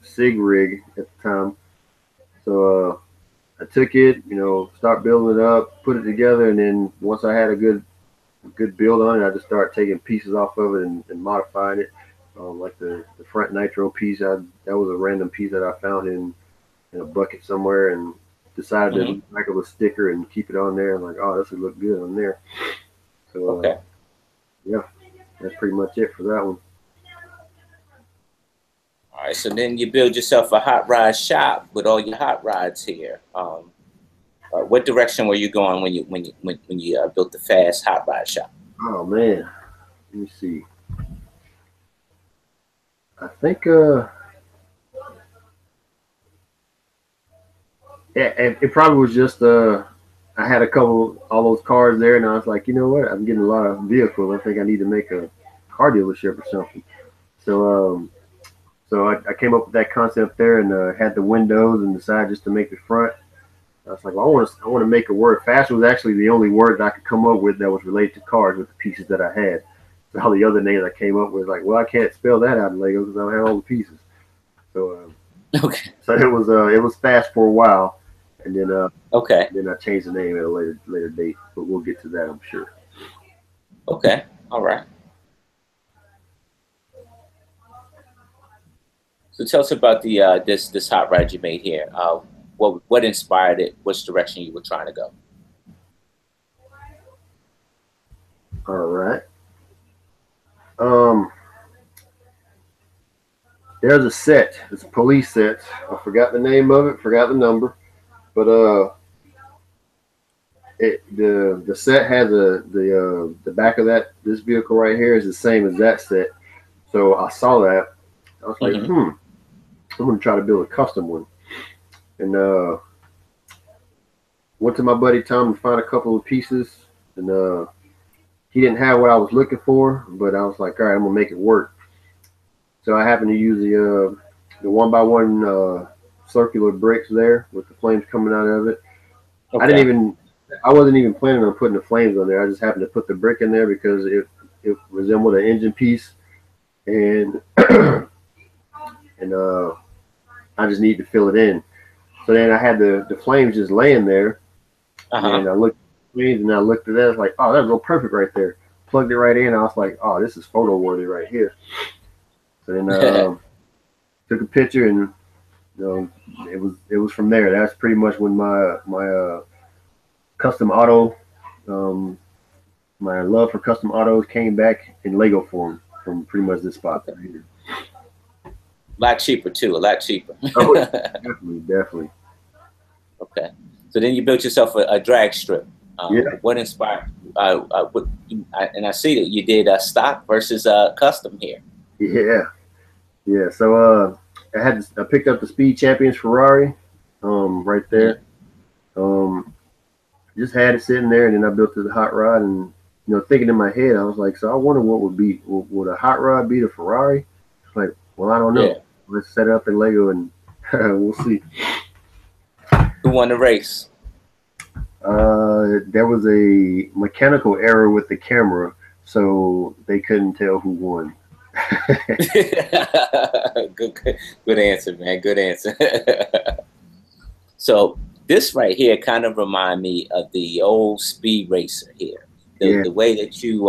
Sig rig at the time. So I took it, start building it up, put it together, and then once I had a good build on it, I just started taking pieces off of it and modifying it. Like the front nitro piece, that was a random piece that I found in a bucket somewhere and decided to Hmm. recycle a sticker and keep it on there. I'm like, oh, this would look good on there. So Okay. yeah, that's pretty much it for that one. All right. So then you build yourself a hot rod shop with all your hot rods here. What direction were you going when you built the fast hot rod shop? Oh man, let me see. I think yeah, it probably was just I had a couple all those cars there, and I was like, you know what? I'm getting a lot of vehicles. I think I need to make a car dealership or something. So I came up with that concept there and had the windows and decided just to make the front. I was like, well, I want to make a word. Fast was actually the only word that I could come up with that was related to cars with the pieces that I had. So all the other names I came up with, like, well, I can't spell that out in Lego because I don't have all the pieces. So Okay. so it was fast for a while, and Okay. then I changed the name at a later date. But we'll get to that, I'm sure. Okay. All right. So tell us about the this hot rod you made here. What inspired it? Which direction you were trying to go? All right. Um, there's a set. It's a police set. I forgot the name of it. Forgot the number. But the set has the back of this vehicle right here is the same as that set. So I saw that. I was like, Mm-hmm. I'm gonna try to build a custom one. And went to my buddy Tom to find a couple of pieces, and he didn't have what I was looking for, but I was like, all right, I'm gonna make it work. So I happened to use the one by one circular bricks there with the flames coming out of it. Okay. I wasn't even planning on putting the flames on there. I just happened to put the brick in there because it resembled an engine piece, and and I just needed to fill it in. So then I had the flames just laying there, Uh-huh. and I looked at the flames and I looked at that. I was like, oh, that'll go perfect right there. Plugged it right in. I was like, oh, this is photo worthy right here. So then took a picture, and it was from there. That's pretty much when my custom auto, um, my love for custom autos came back in Lego form from pretty much this spot Okay. right here. A lot cheaper too. A lot cheaper. Oh, definitely, definitely. Okay. So then you built yourself a drag strip. Yeah, What inspired? And I see that you did stock versus custom here. yeah, yeah. So I picked up the Speed Champions Ferrari, right Mm-hmm. there. Um, just had it sitting there, and then I built it a hot rod, and thinking in my head, I was like, so I wonder what would a hot rod be the Ferrari? Like, well, I don't Yeah. know. Let's set it up in Lego, and we'll see. Who won the race? There was a mechanical error with the camera, so they couldn't tell who won. Good answer, man. Good answer. So this right here kind of remind me of the old speed racer here. The Yeah. the way that you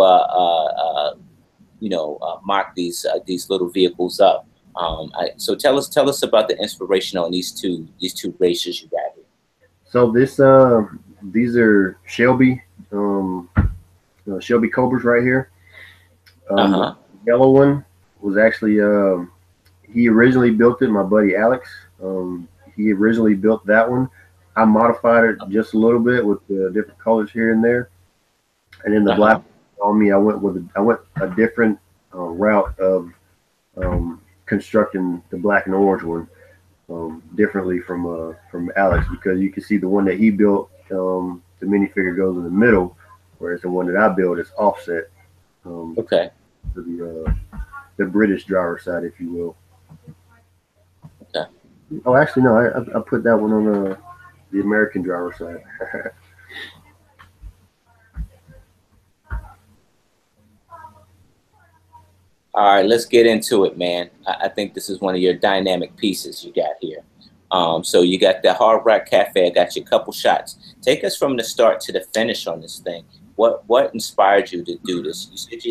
mock these little vehicles up. So tell us about the inspiration on these two racers you got here. So these are Shelby, Shelby Cobras right here. Uh The huh. yellow one was actually he originally built it. My buddy Alex, he originally built that one. I modified it just a little bit with the different colors here and there, and then the Uh black huh. on me. I went a different route of constructing the black and orange one differently from Alex, because you can see the one that he built, the minifigure goes in the middle, whereas the one that I built is offset um, Okay. to the British driver side, if you will. Okay. Oh, actually, no, I put that one on the American driver side. All right, let's get into it, man. I think this is one of your dynamic pieces you got here. So you got the Hard Rock Cafe. I got you a couple shots. Take us from the start to the finish on this thing. What inspired you to do this? You said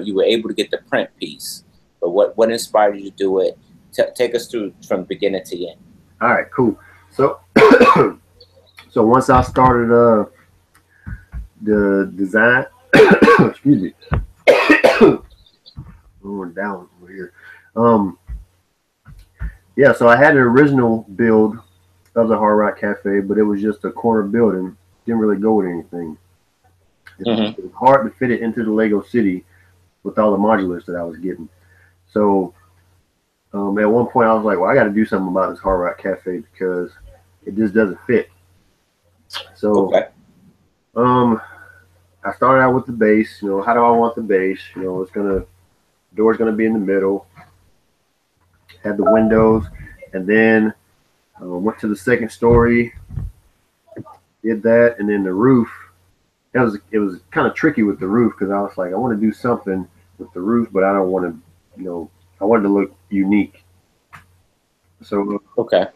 you were able to get the print piece, but what inspired you to do it? Take us through from beginning to end. All right, cool. So, so once I started the design, excuse me, going down over here. Um, yeah, so I had an original build of the Hard Rock Cafe, but it was just a corner building. Didn't really go with anything. Hmm. It was hard to fit it into the Lego City with all the modulars that I was getting. So at one point, I was like, well, I got to do something about this Hard Rock Cafe because it just doesn't fit. So Okay. um, I started out with the base. How do I want the base? Door's gonna be in the middle. Had the windows, and then went to the second story. Did that, and then the roof. It was kind of tricky with the roof because I was like, I want to do something with the roof, but I don't want to, I wanted to look unique. So Okay.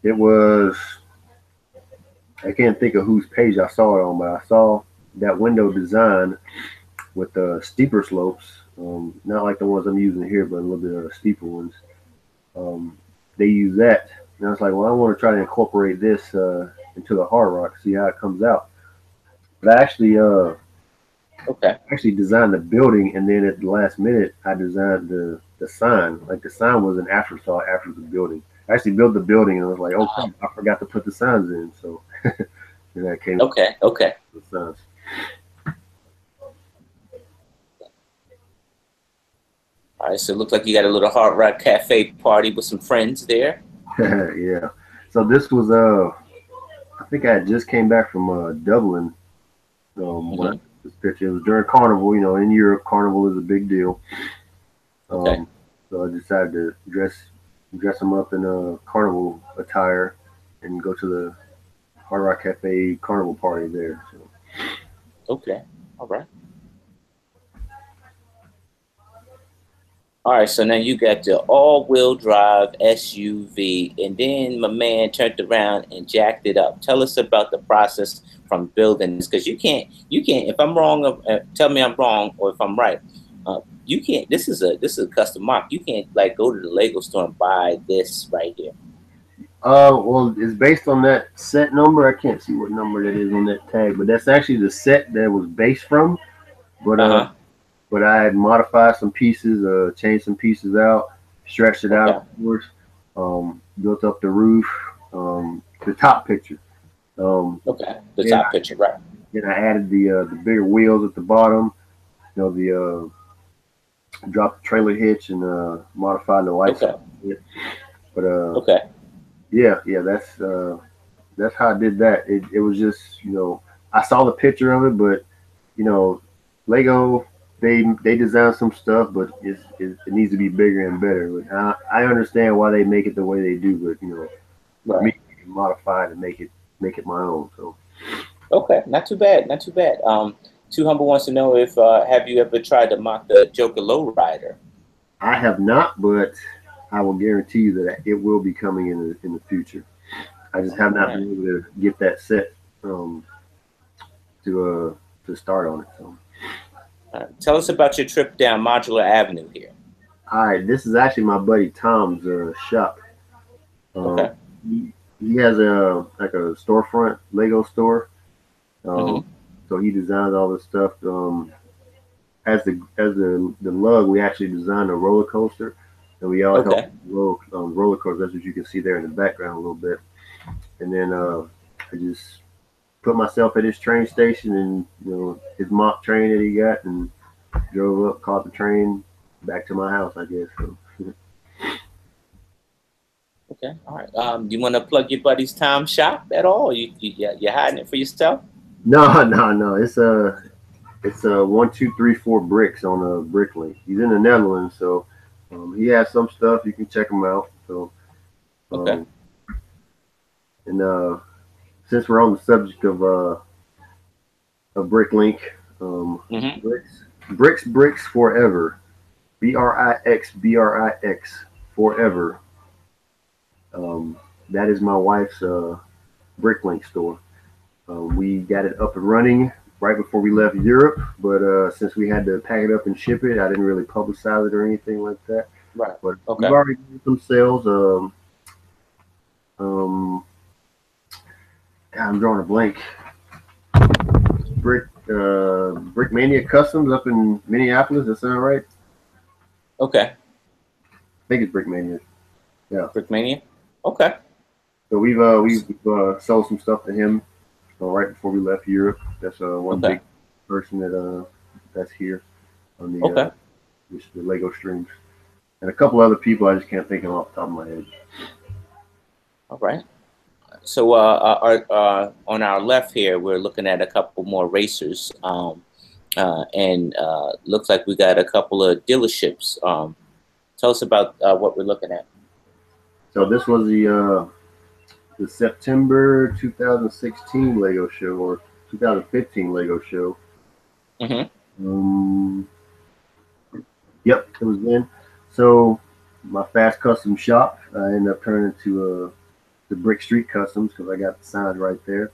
it was, I can't think of whose page I saw it on, but I saw that window design with the steeper slopes, not like the ones I'm using here, but a little bit of steeper ones. They use that, and I was like, well, I want to try to incorporate this into the hard rock, see how it comes out. But Okay. actually designed the building, and then at the last minute, I designed the sign. Like the sign was an afterthought after the building. I actually built the building, and I was like, oh, crap, I forgot to put the signs in. So then that came Okay. Okay. with the signs. All right. So it looks like you got a little Hard Rock Cafe party with some friends there. Yeah. So this was I think I had just came back from Dublin when I Hmm. took this picture. It was during Carnival. You know, in Europe, Carnival is a big deal. Okay. Um, so I decided to dress them up in a Carnival attire and go to the Hard Rock Cafe Carnival party there. So Okay. All right. All right, so now you got the all-wheel drive SUV, and then my man turned around and jacked it up. Tell us about the process from building this, because you can't. If I'm wrong, tell me I'm wrong, or if I'm right. You can't. This is a custom mark. You can't like go to the Lego store and buy this right here. well, it's based on that set number. I can't see what number that is on that tag, but that's actually the set that was based from. But Uh huh. I had modified some pieces, changed some pieces out, stretched it out, Okay. of course, built up the roof, the top picture. Okay. The Then top picture, right? I added the bigger wheels at the bottom. You know, dropped the trailer hitch and modified the lights. Okay. But Okay. yeah, that's how I did that. It was just, I saw the picture of it, but you know, Lego they design some stuff, but it needs to be bigger and better. But I understand why they make it the way they do, but with Right. me, I can modify it and make it my own. So Okay. Not too bad. Not too bad. Too Humble wants to know if have you ever tried to mock the Joker Lowrider? I have not, but I will guarantee you that it will be coming in the future. I just All have not right. been able to get that set um, to start on it. So. All right. Tell us about your trip down Modular Avenue here. All right, this is actually my buddy Tom's shop. Um, Okay. he has a like a storefront Lego store. Um, Mm-hmm. so he designs all this stuff. As the lug, we actually designed a roller coaster, and we all helped Okay. roller coaster. That's what you can see there in the background a little bit. And then I just put myself at his train station and his mock train that he got, and drove up, caught the train back to my house. I guess. So. Okay. All right. Do you want to plug your buddy's Tom shop at all? Or you're hiding it for yourself? No, no. It's 1, 2, 3, 4 bricks on a brick link. He's in the Netherlands, so he has some stuff. You can check him out. So Okay. um, and since we're on the subject of Bricklink, Mm-hmm. bricks forever. BRIX forever. Um, that is my wife's Bricklink store. We got it up and running right before we left Europe, but since we had to pack it up and ship it, I didn't really publicize it or anything like that. Right. But we've Okay. already done some sales. Um, I'm drawing a blank. Brickmania Customs up in Minneapolis. That sound right? Okay. I think it's Brickmania. Yeah. Brickmania. Okay. So we've sold some stuff to him right before we left Europe. That's one Okay. big person that's here on Okay. the Lego streams, and a couple other people I just can't think of off the top of my head. All right. So on our left here, we're looking at a couple more racers, and looks like we got a couple of dealerships. Tell us about what we're looking at. So this was the September 2016 Lego show or 2015 Lego show. Mm-hmm. Um, yep, it was then. So my fast custom shop, I ended up turning to the Brick Street Customs because I got the signs right there.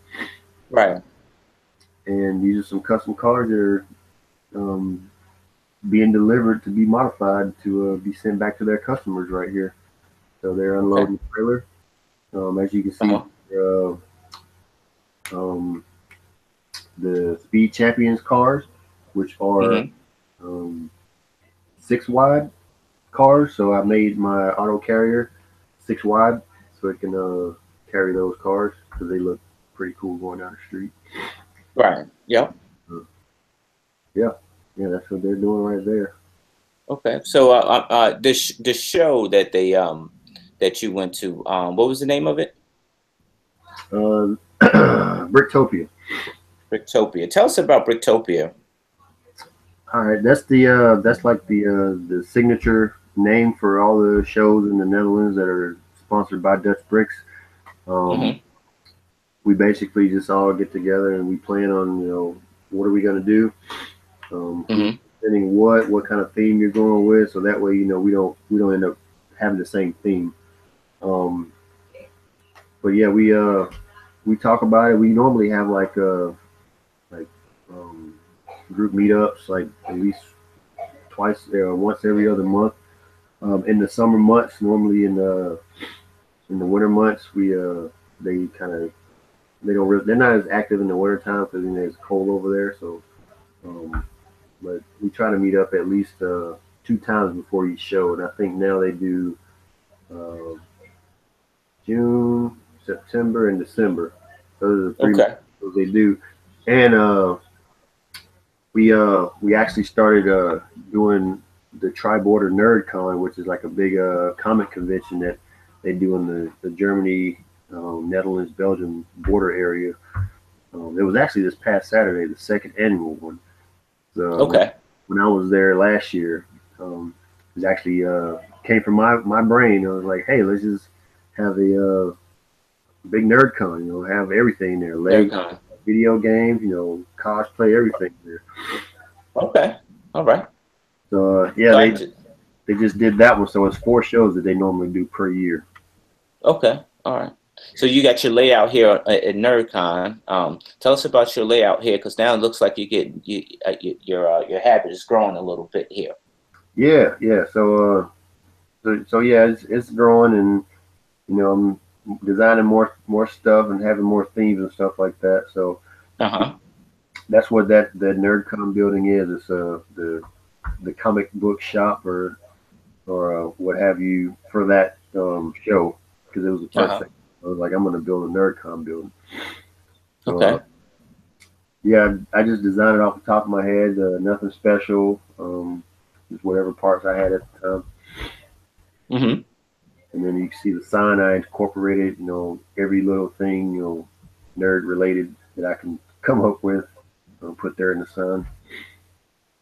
Right. And these are some custom cars that are um, being delivered to be modified to be sent back to their customers right here. So they're Okay. unloading the trailer. As you can see, Uh-huh. um, the Speed Champions cars, which are Mm-hmm. um, 6 wide cars. So I made my auto carrier 6 wide, so it can carry those cars because they look pretty cool going down the street. Right. Yep. Yeah, yeah, that's what they're doing right there. Okay. So the show that they that you went to, what was the name of it? Bricktopia. Bricktopia. Tell us about Bricktopia. All right, that's like the signature name for all the shows in the Netherlands that are sponsored by Dutch Bricks. Hmm. We basically just all get together and we plan on, what are we gonna do, who's Hmm. presenting what kind of theme you're going with, so that way we don't end up having the same theme. Um, but yeah, we talk about it. We normally have like um, group meetups like at least twice, once every other month. In the summer months, normally in the winter months, they kind of they're not as active in the winter time because it's cold over there. So, um, but we try to meet up at least 2 times before each show, and I think now they do uh, June, September, and December. Those are the 3 months Okay. they do, and we actually started doing the Tri-Border Nerd Con, which is like a big comic convention that they do in the Germany, Netherlands, Belgium border area. It was actually this past Saturday, the second annual one. So Okay. when I was there last year, it was actually came from my brain. I was like, hey, let's just have a big nerd con. Have everything there, Lego, Nerdcon. video games, cosplay, everything there. Okay. All right. Yeah, So they just did that one. So it's 4 shows that they normally do per year. okay. All right. So you got your layout here at NerdCon. Tell us about your layout here, because now it looks like your habit is growing a little bit here. Yeah, yeah. So yeah, it's growing, and I'm designing more stuff and having more themes and stuff like that. So Uh-huh. that's what that NerdCon building is. It's the comic book shop or what have you for that show because it was the first Uh-huh. thing. I was like, I'm going to build a NerdCon building. So Okay. yeah, I just designed it off the top of my head. Nothing special. Just whatever parts I had at the time. Mm-hmm. And then you can see the sign I incorporated, every little thing, nerd related that I can come up with, put there in the sign.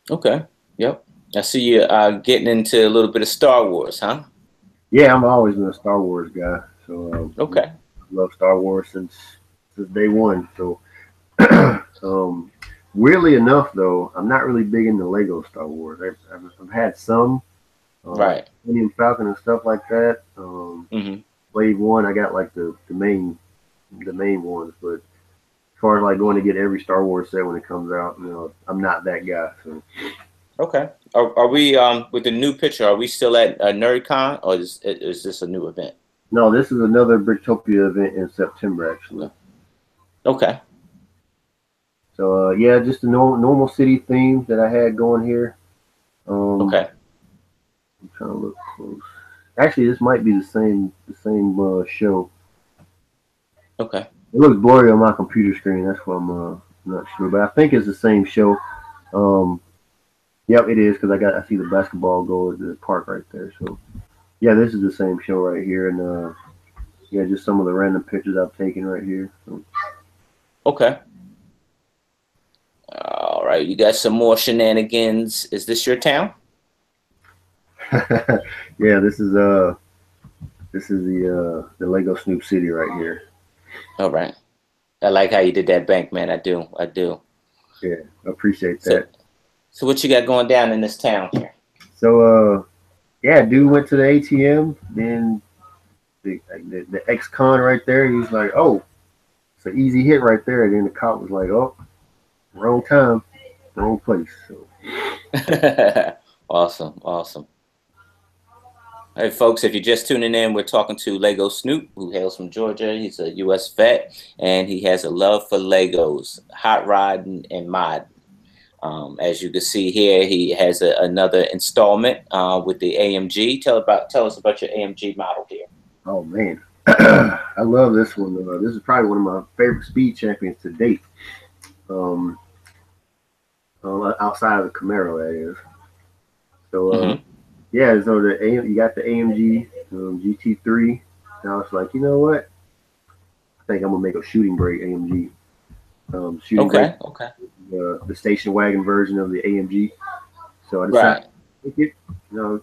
Okay. Yep. I see you getting into a little bit of Star Wars, huh? Yeah, I've always been a Star Wars guy. So Okay. I love Star Wars since day one. So um, weirdly enough, though, I'm not really big into Lego Star Wars. I've had some, like Right. Millennium Falcon and stuff like that. Mm-hmm. Wave one, I got like the main ones, but as far as like going to get every Star Wars set when it comes out, I'm not that guy. So Okay. Are we with the new picture? Are we still at NerdCon, or is this a new event? no, this is another Bricktopia event in September actually. Okay. So yeah, just the normal city theme that I had going here. Okay. I'm trying to look close. Actually, this might be the same show. Okay. It looks blurry on my computer screen. That's why I'm not sure, but I think it's the same show. Um, yep, it is because I see the basketball goal at the park right there. So yeah, this is the same show right here, and yeah, just some of the random pictures I've taken right here. So. Okay. All right. You got some more shenanigans. Is this your town? Yeah, this is the Lego Snoop City right here. All right. I like how you did that bank, man. I do. I do. Yeah, I appreciate So, that. so what you got going down in this town here? So yeah, dude went to the ATM, then the ex-con right there. He was like, "Oh, it's an easy hit right there." And then the cop was like, "Oh, wrong time, wrong place." So Awesome. Awesome. Hey, folks, if you're just tuning in, we're talking to Lego Snoop, who hails from Georgia. He's a U.S. vet, and he has a love for Legos, hot rodding and mod. As you can see here, he has another installment with the AMG. Tell us about your AMG model here. Oh man, I love this one. This is probably one of my favorite speed champions to date. Um, Outside of the Camaro, that is. So Hmm. yeah, so you got the AMG GT3. And I was like, you know what? I think I'm gonna make a shooting brake AMG. Shooting brake, Okay. Okay. the station wagon version of the AMG. So I decided Right. to make it.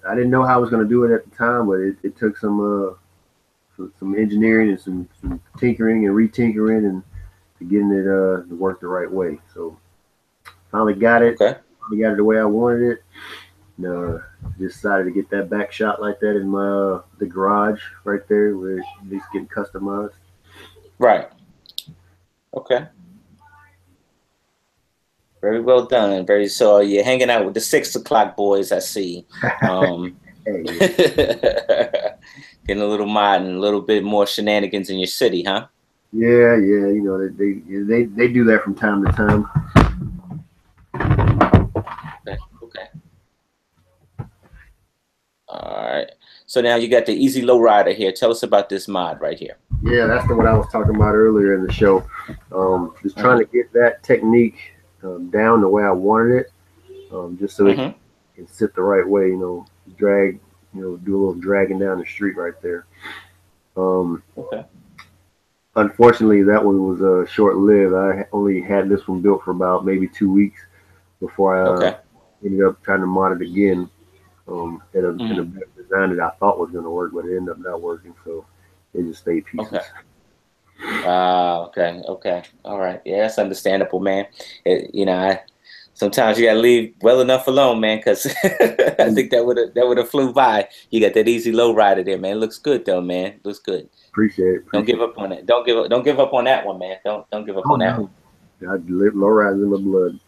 I didn't know how I was gonna do it at the time, but it took some engineering and some tinkering and retinkering and to getting it to work the right way. So finally got it. Okay. Finally got it the way I wanted it. And, just decided to get that back shot like that in my the garage right there where it's getting customized. Right. Okay. Very well done. Very so you're hanging out with the 6 o'clock boys, I see. Hey, Getting a little modern, a little bit more shenanigans in your city, huh? yeah. They do that from time to time. Okay. Okay. All right. So now you got the Easy Low Rider here. Tell us about this mod right here. Yeah, that's the one I was talking about earlier in the show. Just trying to Hmm. get that technique down the way I wanted it, just so it Hmm. can sit the right way. Drag, do a little dragging down the street right there. Um, Okay. Unfortunately, that one was short lived. I only had this one built for about maybe 2 weeks before I Okay. ended up trying to mod it again in a Hmm. better design that I thought was going to work, but it ended up not working. So it just stayed pieces. Okay. Okay. Okay. All right. Yeah, that's understandable, man. Sometimes you gotta leave well enough alone, man, because I think that would have flew by. You got that Easy Low Rider there, man. Looks good though, man. Looks good. Appreciate it. Don't give Appreciate it. up on it. Don't give up on that one, man. Don't give up Oh on that no, one. I live low rise in my blood.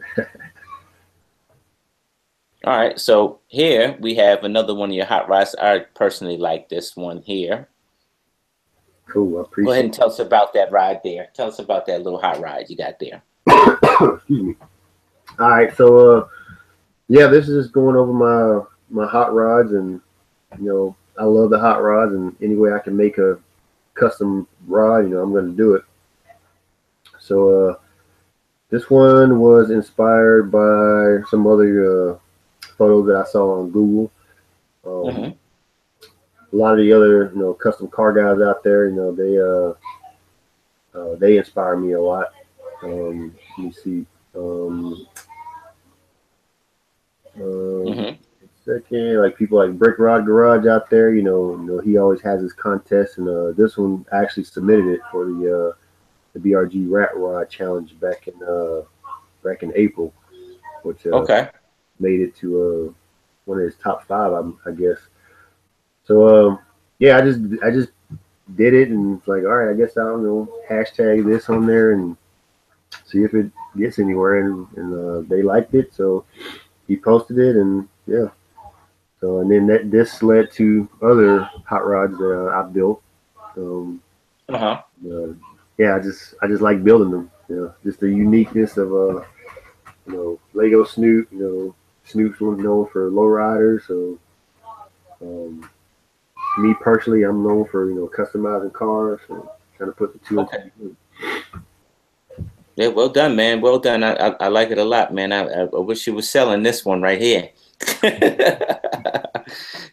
All right. So here we have another one of your hot rods. I personally like this one here. Cool. I Go ahead appreciate and tell us about that ride there. Tell us about that little hot ride you got there. it. Excuse me. All right. So yeah, this is just going over my hot rods, and I love the hot rods, and any way I can make a custom rod, I'm going to do it. So this one was inspired by some other photos that I saw on Google. Um, Hmm. a lot of the other, custom car guys out there, they inspire me a lot. Let me see. Um, Hmm. Second, like people like Brick Rod Garage out there, he always has his contest, and this one I actually submitted it for the BRG Rat Rod Challenge back in April, which Okay. made it to one of his top five, I guess. So yeah, I just did it, and it's like, all right, I guess I don't know, hashtag this on there and see if it gets anywhere, and they liked it, so he posted it, and yeah. So and then this led to other hot rods that I built. Um, Uh-huh. uh, yeah, I just like building them. Just the uniqueness of Lego Snoop. Snoop's known for lowriders, so um, me personally, I'm known for customizing cars, so trying to put the two and two Okay. together. Yeah, well done, man. Well done. I like it a lot, man. I wish you were selling this one right here.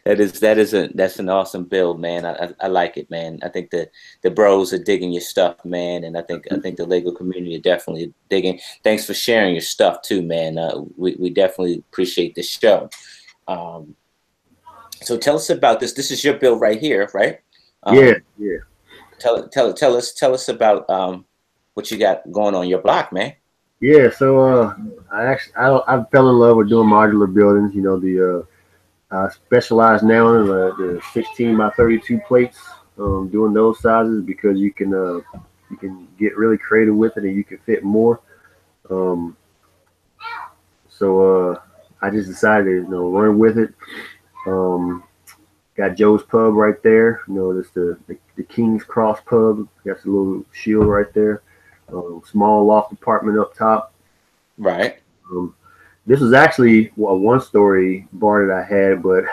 That's an awesome build, man. I like it, man. I think the bros are digging your stuff, man, and I think the Lego community are definitely digging. Thanks for sharing your stuff too, man. We definitely appreciate the show. Um, so tell us about this. This is your build right here, right? Yeah, Um, yeah, tell us about what you got going on your block, man. yeah. So I fell in love with doing modular buildings. I specialize now in the 16 by 32 plates, doing those sizes because you can get really creative with it and you can fit more. Um, so I just decided to run with it. Um, got Joe's Pub right there. That's the King's Cross Pub. Got the little shield right there. Small loft apartment up top. Right. Um, this was actually a one-story bar that I had, but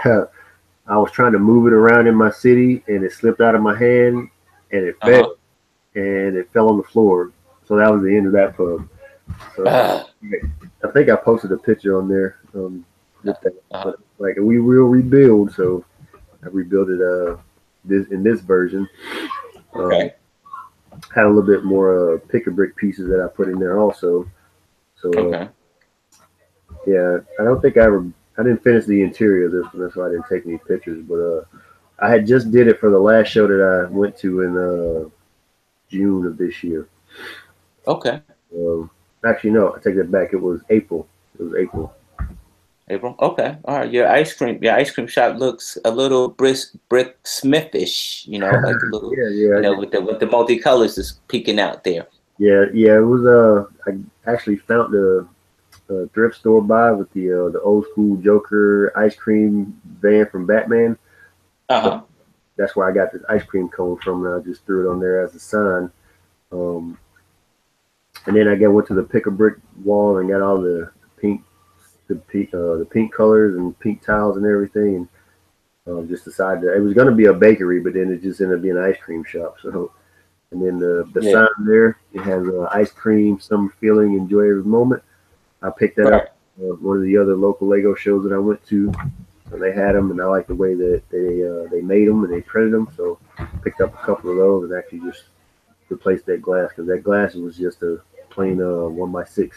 I was trying to move it around in my city, and it slipped out of my hand, and it fell, Uh-huh. and it fell on the floor. So that was the end of that pub. So Uh, I think I posted a picture on there uh, with that. uh, But like we will rebuild, so I rebuilt it this version. Um, okay. had a little bit more pick a brick pieces that I put in there also. So Okay. yeah, I didn't finish the interior of this one, that's why I didn't take any pictures. But I had just did it for the last show that I went to in June of this year. Okay. Um, Actually, no, I take that back. It was April. It was April. April. Okay. All right. Your ice cream shop looks a little brick Smithish, like a little, Yeah, yeah, with the multicolors is peeking out there. yeah, yeah. It was. I actually found a thrift store by with the old school Joker ice cream van from Batman. So Uh-huh. that's where I got this ice cream cone from, and I just threw it on there as a sign. Um, and then went to the pick a brick wall and got all pink, the pink colors and pink tiles and everything, and just decided that it was going to be a bakery, but then it just ended up being an ice cream shop. So, and then the Yeah. sign there, it has ice cream, summer feeling, enjoy every moment. I picked that up Right. one of the other local Lego shows that I went to. So they had them, and I like the way that they made them and they printed them. So picked up a couple of those and actually just replaced that glass because that glass was just a plain 1x6.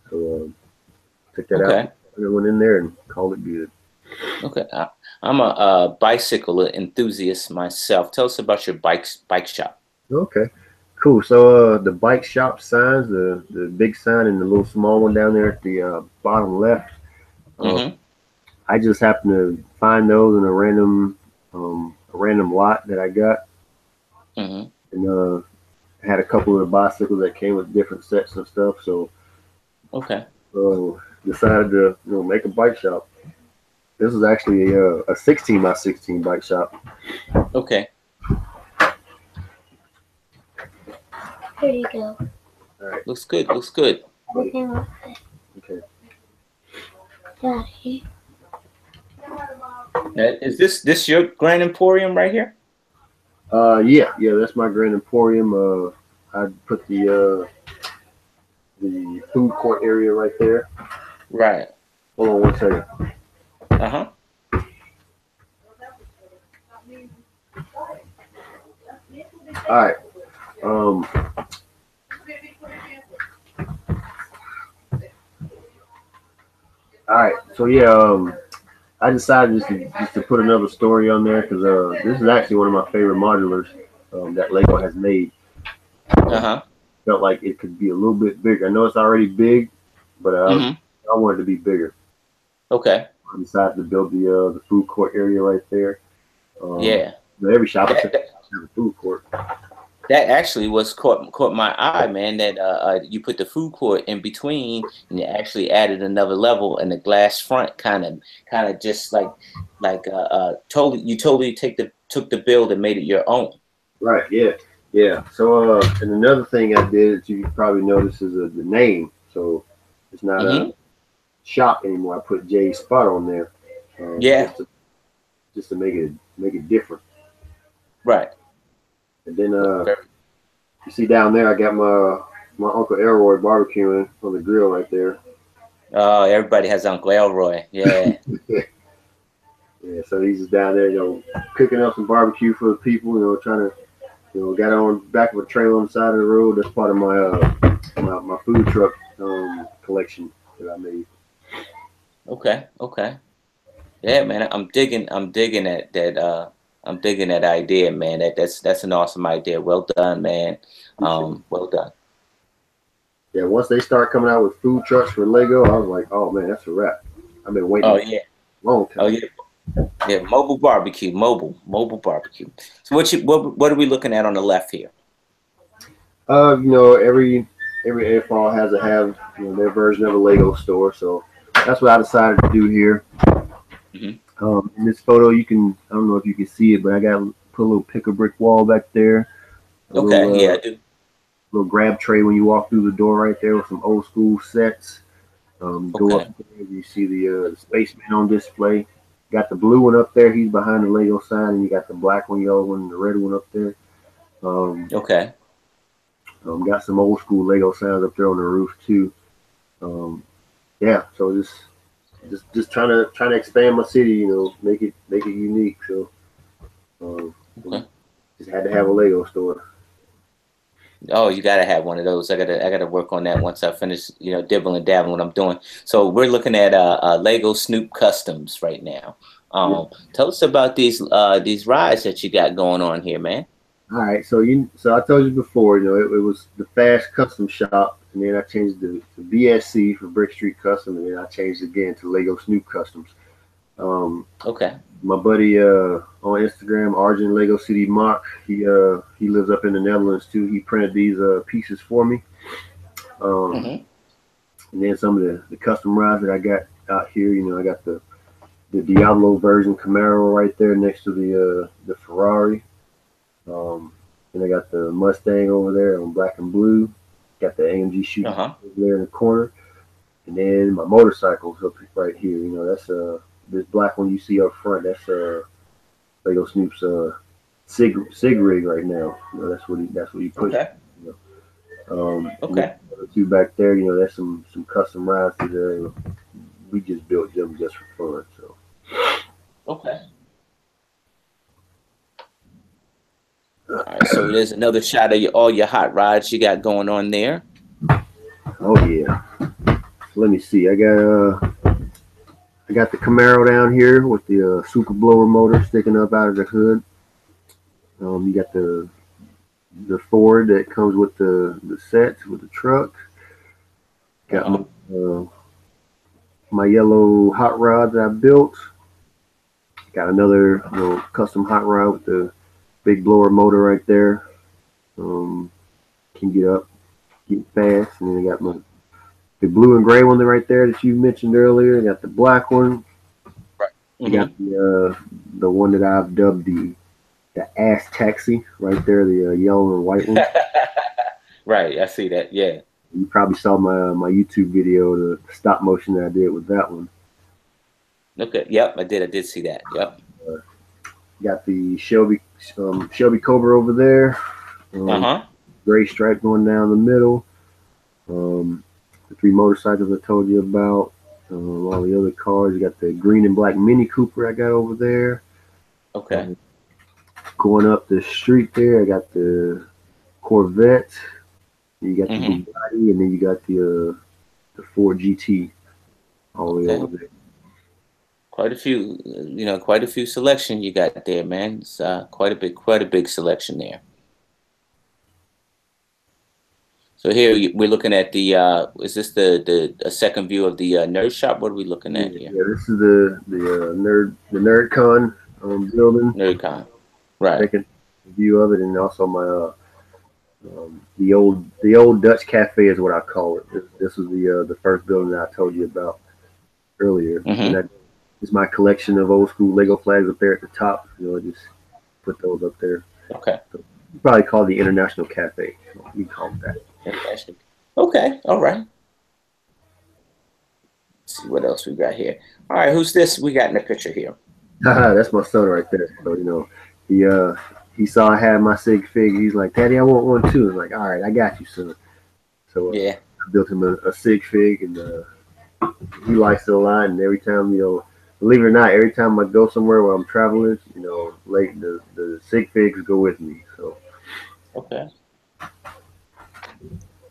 So took that out, Okay. and it went in there and called it good. Okay. I'm a, bicycle enthusiast myself. Tell us about your bike shop. Okay, cool. So the bike shop signs, the big sign and the little small one down there at the bottom left. Uh, Mm-hmm. I just happened to find those in a random lot that I got, Mm-hmm. and had a couple of the bicycles that came with different sets and stuff. So Okay. decided to make a bike shop. This is actually a 16 by 16 bike shop. Okay. Here you go. All right. Looks good. Looks good. Everything looks Okay. good. Daddy. Is this your Grand Emporium right here? Yeah, yeah. That's my Grand Emporium. I put the food court area right there. Right. Hold on one second. Uh-huh. All right. Um, all right. So yeah, I decided just to put another story on there because this is actually one of my favorite modulars that Lego has made. Uh-huh. Felt like it could be a little bit bigger. I know it's already big, but Mm-hmm. I wanted to be bigger. Okay. I decided to build the food court area right there. Um, Yeah. every shop has That, that, a food court. that actually was caught my eye, man. That you put the food court in between, and you actually added another level, and the glass front kind of just totally took the build and made it your own. Right. Yeah. Yeah. So and another thing I did that you probably notice is the name. So it's not a Mm-hmm. shop anymore. I put J Spot on there Yeah. just to make it different. Right. And then Very- you see down there, I got my Uncle Elroy barbecuing on the grill right there. Oh, everybody has Uncle Elroy. Yeah. Yeah, so he's just down there, cooking up some barbecue for the people, trying to, got on back of a trailer on the side of the road. That's part of my food truck collection that I made. Okay. Okay. Yeah, man. I'm digging I'm digging that idea, man. That's an awesome idea. Well done, man. Well done. Yeah, once they start coming out with food trucks for Lego, I was like, oh man, that's a wrap. I've been waiting Oh a yeah. long Oh time. yeah. Yeah, mobile barbecue. So what are we looking at on the left here? Every AFL has to have their version of a Lego store, so that's what I decided to do here. Hmm. In this photo, I don't know if you can see it, but I got put a little pick a brick wall back there, a Okay, yeah, I do. little grab tray when you walk through the door right there with some old school sets. Go Okay. upstairs, you see the spaceman on display. got the blue one up there. He's behind the Lego sign, and you got the black one, yellow one, and the red one up there. Okay. Got some old school Lego signs up there on the roof too. Yeah, so just trying to expand my city, you know, make it unique. So Okay. just had to have a Lego store. Oh, you gotta have one of those. I gotta work on that once I finish, dibble and dabbling what I'm doing. So we're looking at Lego Snoop Customs right now. Yeah. Tell us about these rides that you got going on here, man. All right, so I told you before, you know, it was the Fast Custom Shop, and then I changed the BSC for Brick Street Custom, and then I changed again to Lego Snoop Customs. Okay. My buddy on Instagram, Arjun Lego City Mock, he lives up in the Netherlands too. He printed these pieces for me, Mm-hmm. and then some of the custom rides that I got out here. You know, I got the Diablo version Camaro right there next to the Ferrari. And I got the Mustang over there on black and blue. Got the AMG shooting over there in the corner, and then my motorcycles up right here. You know, that's this black one you see up front. That's Lego Snoop's sig rig right now. You know, that's what he pushed. Okay. You know. Okay. The two back there. You know, that's some custom rides that we just built them just for fun. So. Okay. All right, so there's another shot of all your hot rods you got going on there. Oh yeah. Let me see. I got the Camaro down here with the super blower motor sticking up out of the hood. You got the Ford that comes with the sets with the truck. Got my yellow hot rod that I built. Got another custom hot rod with the big blower motor right there. Can get up, get fast, and then I got the blue and gray one right there that you mentioned earlier. I got the black one. Right. I got the one that I've dubbed the ass taxi right there, the yellow and white one. Right, I see that. Yeah. You probably saw my YouTube video, the stop motion that I did with that one. Okay. Yep, I did see that. Yep. Got the Shelby Cobra over there. Gray stripe going down the middle. The three motorcycles I told you about. All the other cars. You got the green and black Mini Cooper I got over there. Okay. Going up the street there, I got the Corvette. You got the Bugatti, and then you got the Ford GT all the way over there. Quite a few selection you got there, man. It's quite a big selection there. So here we're looking at the. Is this a second view of the nerd shop? What are we looking at here? Yeah, this is the NerdCon building. NerdCon, right? Second view of it, and also my the old Dutch Cafe is what I call it. This was the first building that I told you about earlier. And that is my collection of old school Lego flags up there at the top. You know, I just put those up there. Okay. So you probably call it the International Cafe. So we call it that. Okay. All right. Let's see what else we got here. All right. Who's this we got in the picture here? That's my son right there. So, you know, he saw I had my sig fig. He's like, Daddy, I want one too. I'm like, all right, I got you, son. So I built him a sig fig, and he likes it a lot. And every time, you know, believe it or not, every time I go somewhere where I'm traveling, you know, like the sig figs go with me. So okay.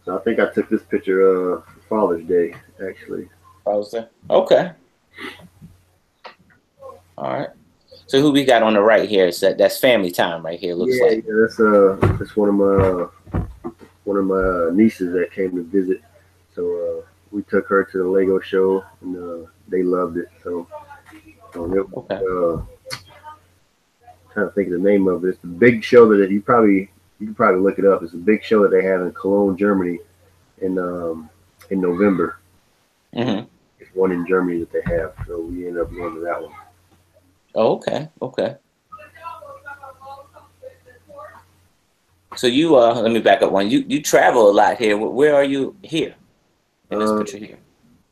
So I think I took this picture for Father's Day, actually. Father's Day. Okay. All right. So who we got on the right here? That's family time right here. Looks like. Yeah, that's one of my nieces that came to visit. So we took her to the Lego show, and they loved it. So okay. Trying to think of the name of it. It's the big show that you can probably look it up. It's a big show that they have in Cologne, Germany, in November. It's one in Germany that they have, so we ended up going to that one. Oh, okay. Okay. So you let me back up one. You travel a lot here. Where are you here in this picture here?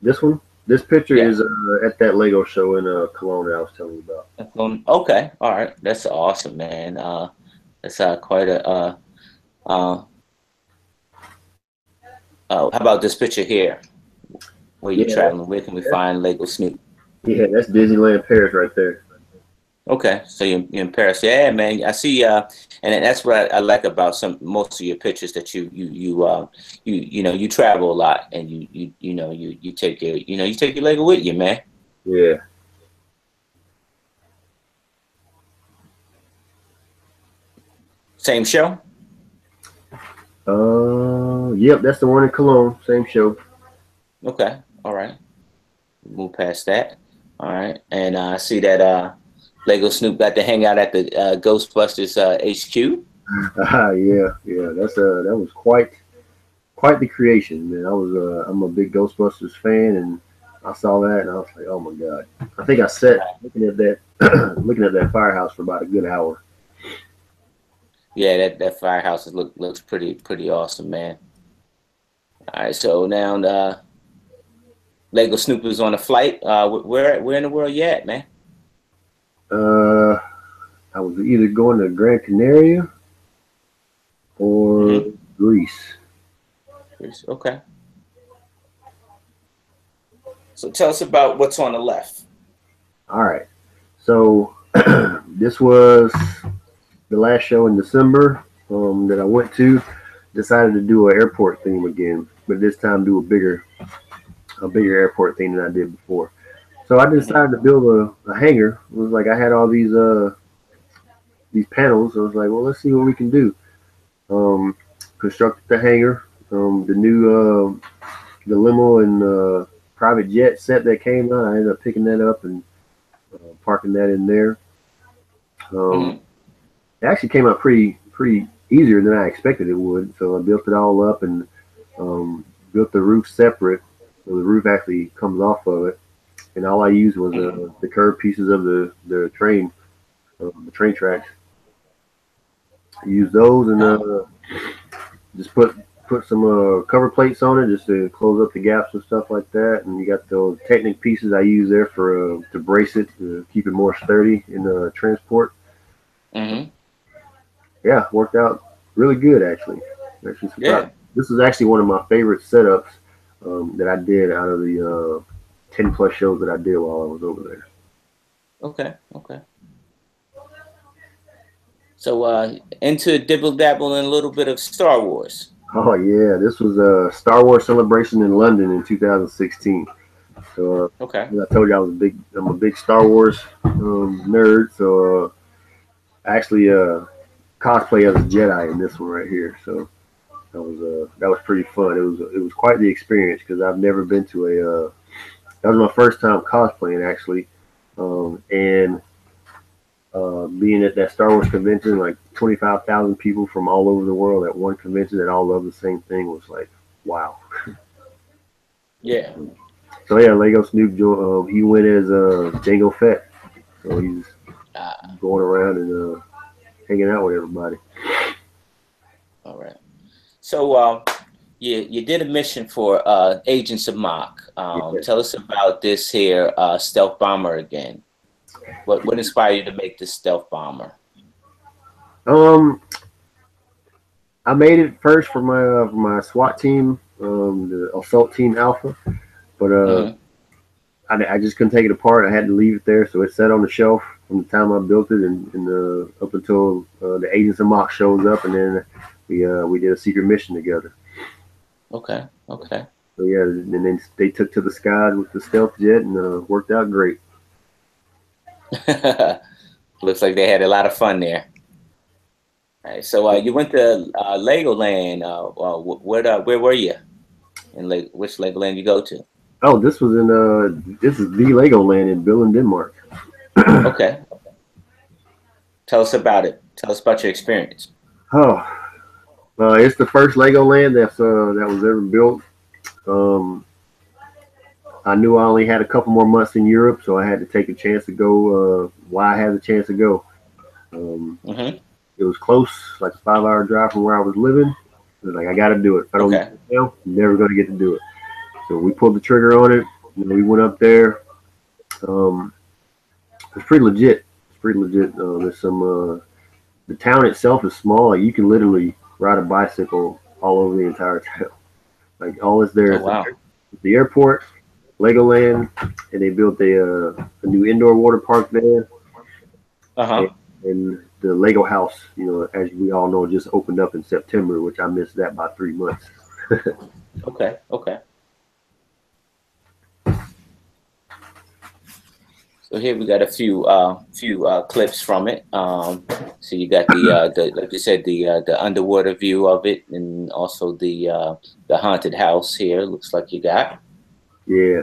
This one? This picture Yeah. is at that Lego show in Cologne that I was telling you about. Okay. All right. That's awesome, man. That's quite a uh how about this picture here? Where you Yeah, traveling? Where can we find Lego Snoop? yeah, that's Disneyland Paris right there. Okay, so you're in Paris. Yeah, man. I see. And that's what I like about most of your pictures that you travel a lot and you take your Lego with you, man. Yeah. Same show. Yep, that's the one in Cologne. Same show. Okay, all right. Move past that. All right, and I see that Lego Snoop got to hang out at the Ghostbusters HQ. Yeah, yeah. That was quite the creation, man. I'm a big Ghostbusters fan, and I saw that, and I was like, oh my god. I think I sat looking at that looking at that firehouse for about a good hour. Yeah, that firehouse looks pretty awesome, man. All right, so now Lego Snoop is on a flight. Where in the world you at, man? Uh, I was either going to Gran Canaria or Mm-hmm. Greece. Okay. So tell us about what's on the left. All right. So this was the last show in December that I went to. Decided to do an airport theme again, but this time do a bigger airport theme than I did before. So I Mm-hmm. decided to build a hangar. It was like I had all these panels. I was like, well, let's see what we can do. Constructed the hangar. The limo and private jet set that came out. I ended up picking that up and parking that in there. Um, Mm-hmm. it actually came out pretty easier than I expected it would. So I built it all up and built the roof separate. So the roof actually comes off of it, and all I used was Mm-hmm. the curved pieces of the train tracks. I used those and just put some cover plates on it just to close up the gaps and stuff like that. And you got those Technic pieces I use there for to brace it to keep it more sturdy in the transport. Mm-hmm. Yeah, worked out really good actually. Actually surprised. Yeah. This is actually one of my favorite setups that I did out of the 10 plus shows that I did while I was over there. Okay. Okay. So into dibble dabble and a little bit of Star Wars. Oh yeah, this was a Star Wars celebration in London in 2016. So Okay. I told you I'm a big Star Wars nerd. So I actually cosplay as a Jedi in this one right here. So that was pretty fun. It was quite the experience because I've never been to a that was my first time cosplaying actually, and being at that Star Wars convention, like 25,000 people from all over the world at one convention that all love the same thing was like, wow. Yeah. So yeah, Lego Snoop, he went as Jango Fett, so he's Ah, going around and hanging out with everybody. all right. So you did a mission for Agents of Mock. Yeah. Tell us about this here stealth bomber again. What inspired you to make this stealth bomber? Um, I made it first for my SWAT team, the Assault Team Alpha, but Mm-hmm. I just couldn't take it apart. I had to leave it there, so it sat on the shelf from the time I built it, and up until the Agents of Mock shows up, and then we did a secret mission together. Okay. Okay. So yeah, and then they took to the skies with the stealth jet, and worked out great. Looks like they had a lot of fun there. All right. So you went to Legoland. Where were you? Which Legoland you go to? Oh, this is the Legoland in Billund, Denmark. Okay. Tell us about it. Tell us about your experience. Oh, it's the first Legoland that was ever built. Um, I knew I only had a couple more months in Europe, so I had to take a chance to go. Why I had the chance to go. Um, Mm-hmm. it was close, like a 5 hour drive from where I was living. I was like, I got to do it. If I don't Okay. get it now, I'm never going to get to do it. So we pulled the trigger on it. We went up there. Um, it's pretty legit. It's pretty legit. There's some. The town itself is small. Like, you can literally ride a bicycle all over the entire town. Like, all is there Oh is wow. the airport, Legoland, and they built a new indoor water park there, Uh-huh. and the Lego house. As we all know, just opened up in September, which I missed that by 3 months. Okay. Okay. So here we got a few clips from it. So you got the like you said the underwater view of it, and also the haunted house here. Looks like you got. Yeah,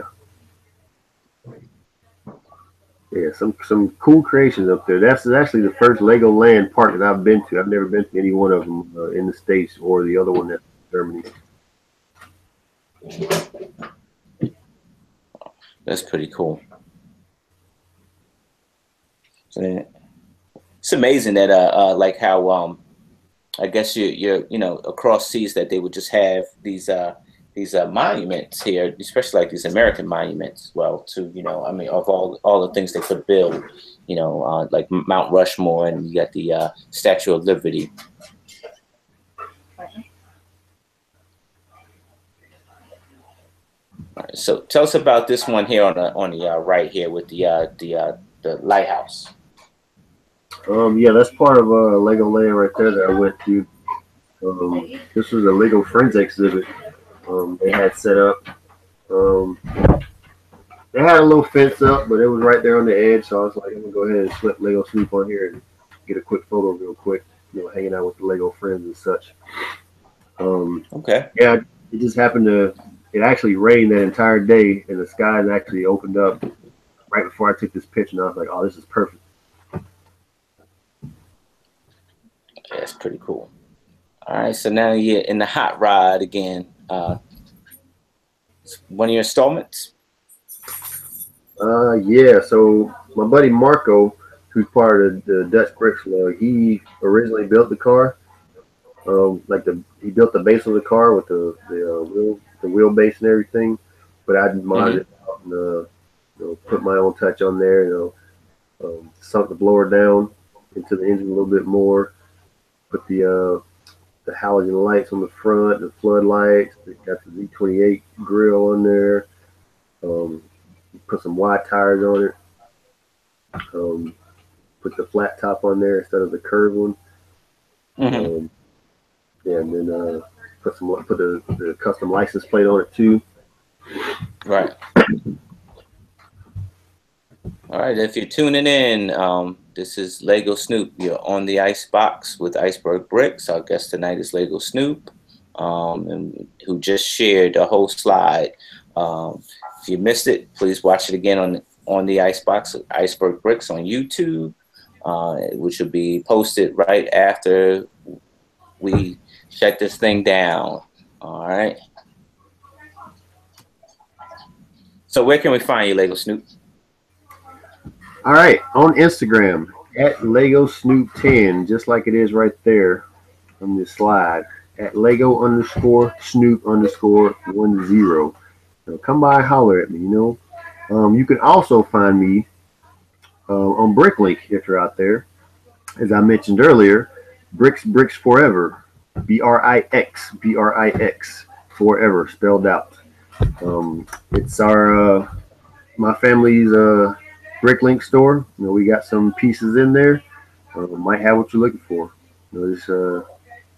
yeah, some cool creations up there. That's actually the first Legoland park that I've been to. I've never been to any one of them in the States or the other one that's in Germany. That's pretty cool. So it's amazing that like how I guess you're across seas that they would just have these monuments here, especially like these American monuments. Well, to I mean, of all the things they could build, like Mount Rushmore, and you got the Statue of Liberty. All right, so tell us about this one here on the right here with the lighthouse. Yeah, that's part of Legoland right there that I went to. This was a Lego Friends exhibit. They had set up. Um, they had a little fence up, but it was right there on the edge. So I was like, I'm gonna go ahead and slip Lego Snoop on here and get a quick photo real quick. Hanging out with the Lego friends and such. Okay. Yeah, it just happened to. It actually rained that entire day, and the skies actually opened up right before I took this picture. And I was like, "Oh, this is perfect." Yeah, that's pretty cool. All right, so now you're in the hot rod again. One of your installments. Yeah. So my buddy Marco, who's part of the Dutch Brick Slug, he originally built the car. He built the base of the car with the wheelbase and everything, but I modded Mm-hmm. it out and put my own touch on there. Sunk the blower down into the engine a little bit more. Put the halogen lights on the front, the floodlights. Got the Z28 grill on there. Um, Put some wide tires on it. Um, Put the flat top on there instead of the curved one. Mm-hmm. Um, yeah, and then put the custom license plate on it too. Right. All right. If you're tuning in, this is Lego Snoop. You're on the ice box with Iceberg Bricks. Our guest tonight is Lego Snoop, and who just shared a whole slide. If you missed it, please watch it again on the ice box with Iceberg Bricks on YouTube, which will be posted right after we shut this thing down. All right. So where can we find you, Lego Snoop? All right, on Instagram at Lego Snoop 10, just like it is right there on this slide at Lego underscore Snoop underscore 10. So come by and holler at me. You can also find me on Bricklink if you're out there. As I mentioned earlier, Bricks Forever, BRIX Forever spelled out. It's our my family's Bricklink store. We got some pieces in there. Might have what you're looking for.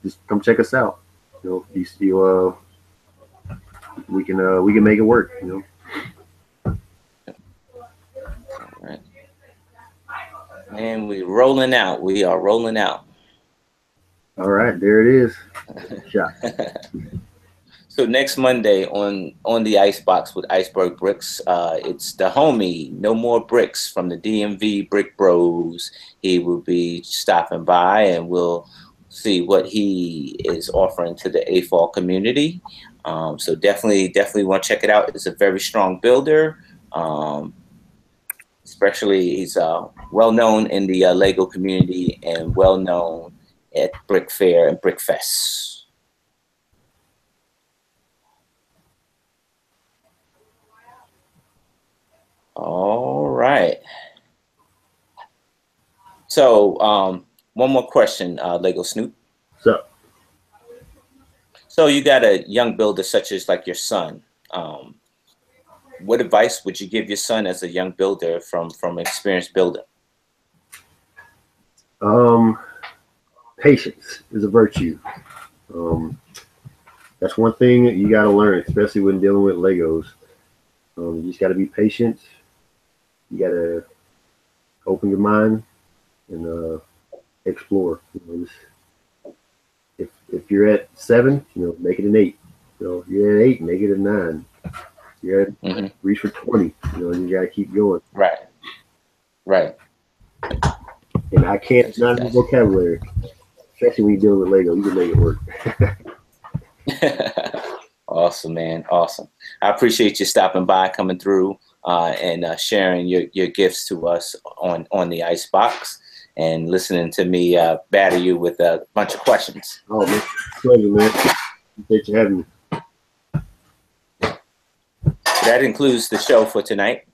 Just come check us out. We can make it work. All right. And we're rolling out. We are rolling out. All right, there it is. Shot. So next Monday on the Icebox with Iceberg Bricks, it's the homie No More Bricks from the DMV Brick Bros. He will be stopping by, and we'll see what he is offering to the AFOL community. So definitely want to check it out. It's a very strong builder. Especially he's well known in the Lego community and well known at Brick Fair and Brick Fest. So one more question, Lego Snoop. So, So you got a young builder such as like your son. What advice would you give your son as a young builder from experienced builder? Patience is a virtue. Um, that's one thing you got to learn, especially when dealing with Legos. You just got to be patient. You got to open your mind and explore. If you're at 7, make it an 8. If you're at 8, make it a 9. You're at reach for 20. You got to keep going. Right. Right. And I can't not in the vocabulary, especially when you're dealing with Lego. You can make it work. Awesome, man. Awesome. I appreciate you stopping by, coming through, and sharing your gifts to us on the Icebox, and listening to me batter you with a bunch of questions. Oh, man. Pleasure, man. Thanks for having me. That includes the show for tonight.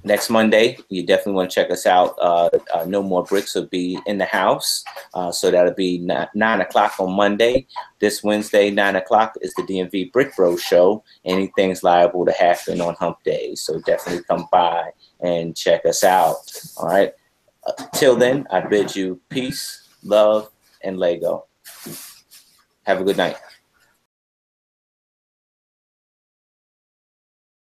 Next Monday, you definitely want to check us out. No More Bricks will be in the house. So that'll be 9 o'clock on Monday. This Wednesday, 9 o'clock, is the DMV Brick Bros show. Anything's liable to happen on hump day. So definitely come by and check us out. All right. Till then, I bid you peace, love, and Lego. Have a good night.